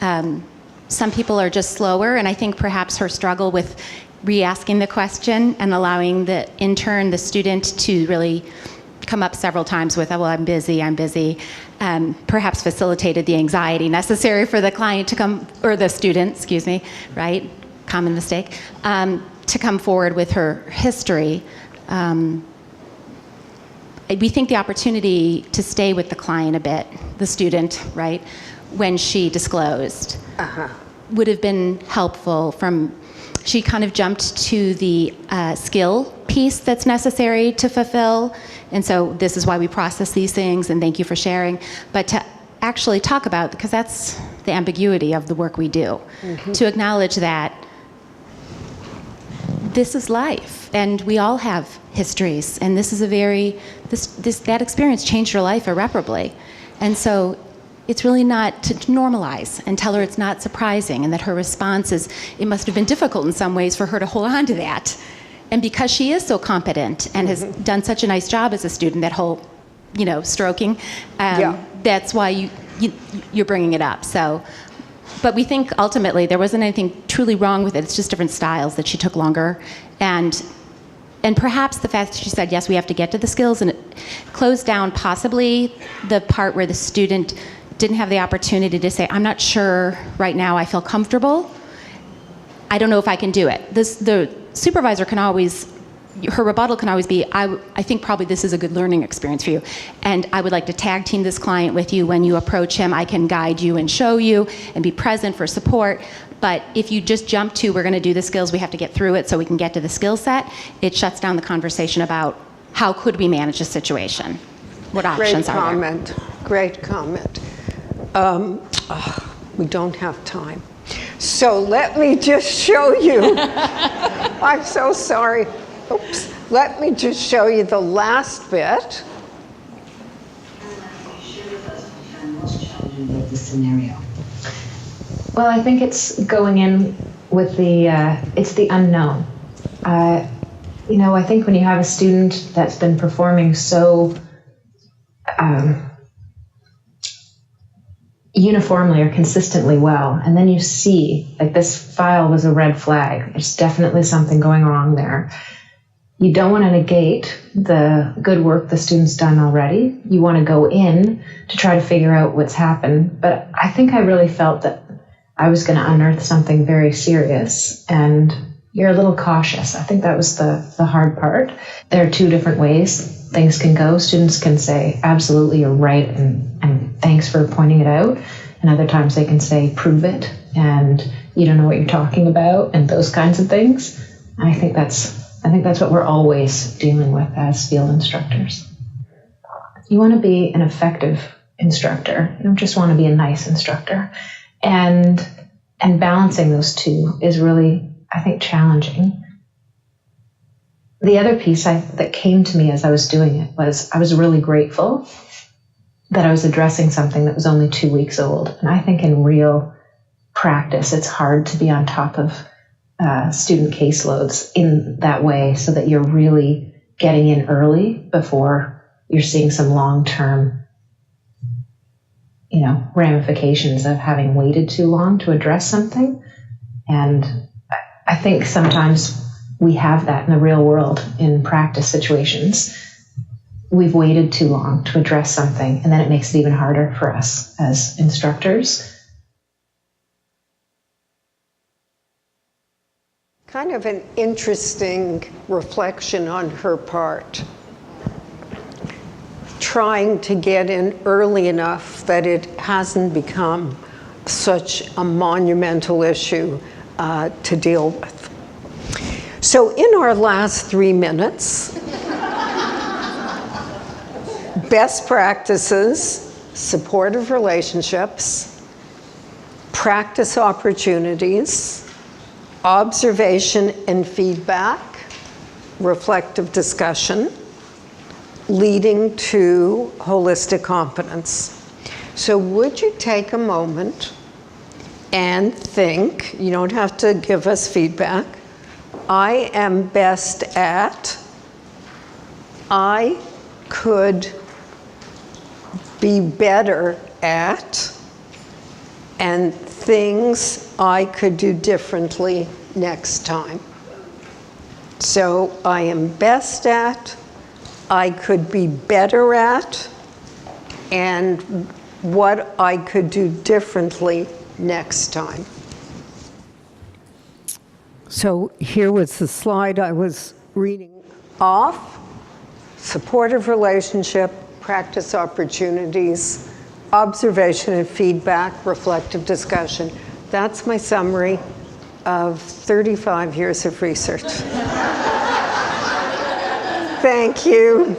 Some people are just slower, and I think perhaps her struggle with re-asking the question and allowing the intern, the student, to really come up several times with, oh, well, I'm busy, perhaps facilitated the anxiety necessary for the client to come, or the student, excuse me, right? Common mistake, to come forward with her history. We think the opportunity to stay with the client a bit, the student, right, when she disclosed, would have been helpful. She kind of jumped to the skill piece that's necessary to fulfill. And so this is why we process these things, and thank you for sharing. But to actually talk about, because that's the ambiguity of the work we do, to acknowledge that this is life, and we all have histories, and this is that experience changed her life irreparably. And so it's really not to normalize and tell her it's not surprising, and that her response is, it must have been difficult in some ways for her to hold on to that. And because she is so competent and has done such a nice job as a student, that whole, stroking, that's why you're bringing it up. So, but we think ultimately there wasn't anything truly wrong with it. It's just different styles that she took longer. And perhaps the fact that she said, yes, we have to get to the skills, and it closed down possibly the part where the student didn't have the opportunity to say, I'm not sure right now I feel comfortable. I don't know if I can do it. The supervisor can always, her rebuttal can always be, I think probably this is a good learning experience for you, and I would like to tag team this client with you. When you approach him, I can guide you and show you and be present for support. But if you just jump to, we're going to do the skills, we have to get through it so we can get to the skill set, it shuts down the conversation about how could we manage a situation? What options are there? Great comment. We don't have time. So let me just show you. I'm so sorry. Oops. Let me just show you the last bit. With the scenario. Well, I think it's going in with it's the unknown. I think when you have a student that's been performing so uniformly or consistently well, and then you see, like, this file was a red flag. There's definitely something going wrong there. You don't want to negate the good work the student's done already. You want to go in to try to figure out what's happened. But I think I really felt that I was going to unearth something very serious, and you're a little cautious. I think that was the hard part. There are two different ways things can go. Students can say, absolutely, you're right, and thanks for pointing it out. And other times they can say, prove it, and you don't know what you're talking about, and those kinds of things. And I think that's what we're always dealing with as field instructors. You want to be an effective instructor. You don't just want to be a nice instructor. And balancing those two is really, I think, challenging. The other piece that came to me as I was doing it was I was really grateful that I was addressing something that was only 2 weeks old. And I think in real practice, it's hard to be on top of student caseloads in that way, so that you're really getting in early before you're seeing some long-term, ramifications of having waited too long to address something. And I think sometimes we have that in the real world in practice situations. We've waited too long to address something, and then it makes it even harder for us as instructors. Kind of an interesting reflection on her part. Trying to get in early enough that it hasn't become such a monumental issue to deal with. So in our last 3 minutes, best practices, supportive relationships, practice opportunities, observation and feedback, reflective discussion, leading to holistic competence. So would you take a moment and think, you don't have to give us feedback, I am best at, I could be better at, and things I could do differently next time. So I am best at, I could be better at, and what I could do differently next time. So here was the slide I was reading off. Supportive relationship, practice opportunities, observation and feedback, reflective discussion. That's my summary of 35 years of research. Thank you.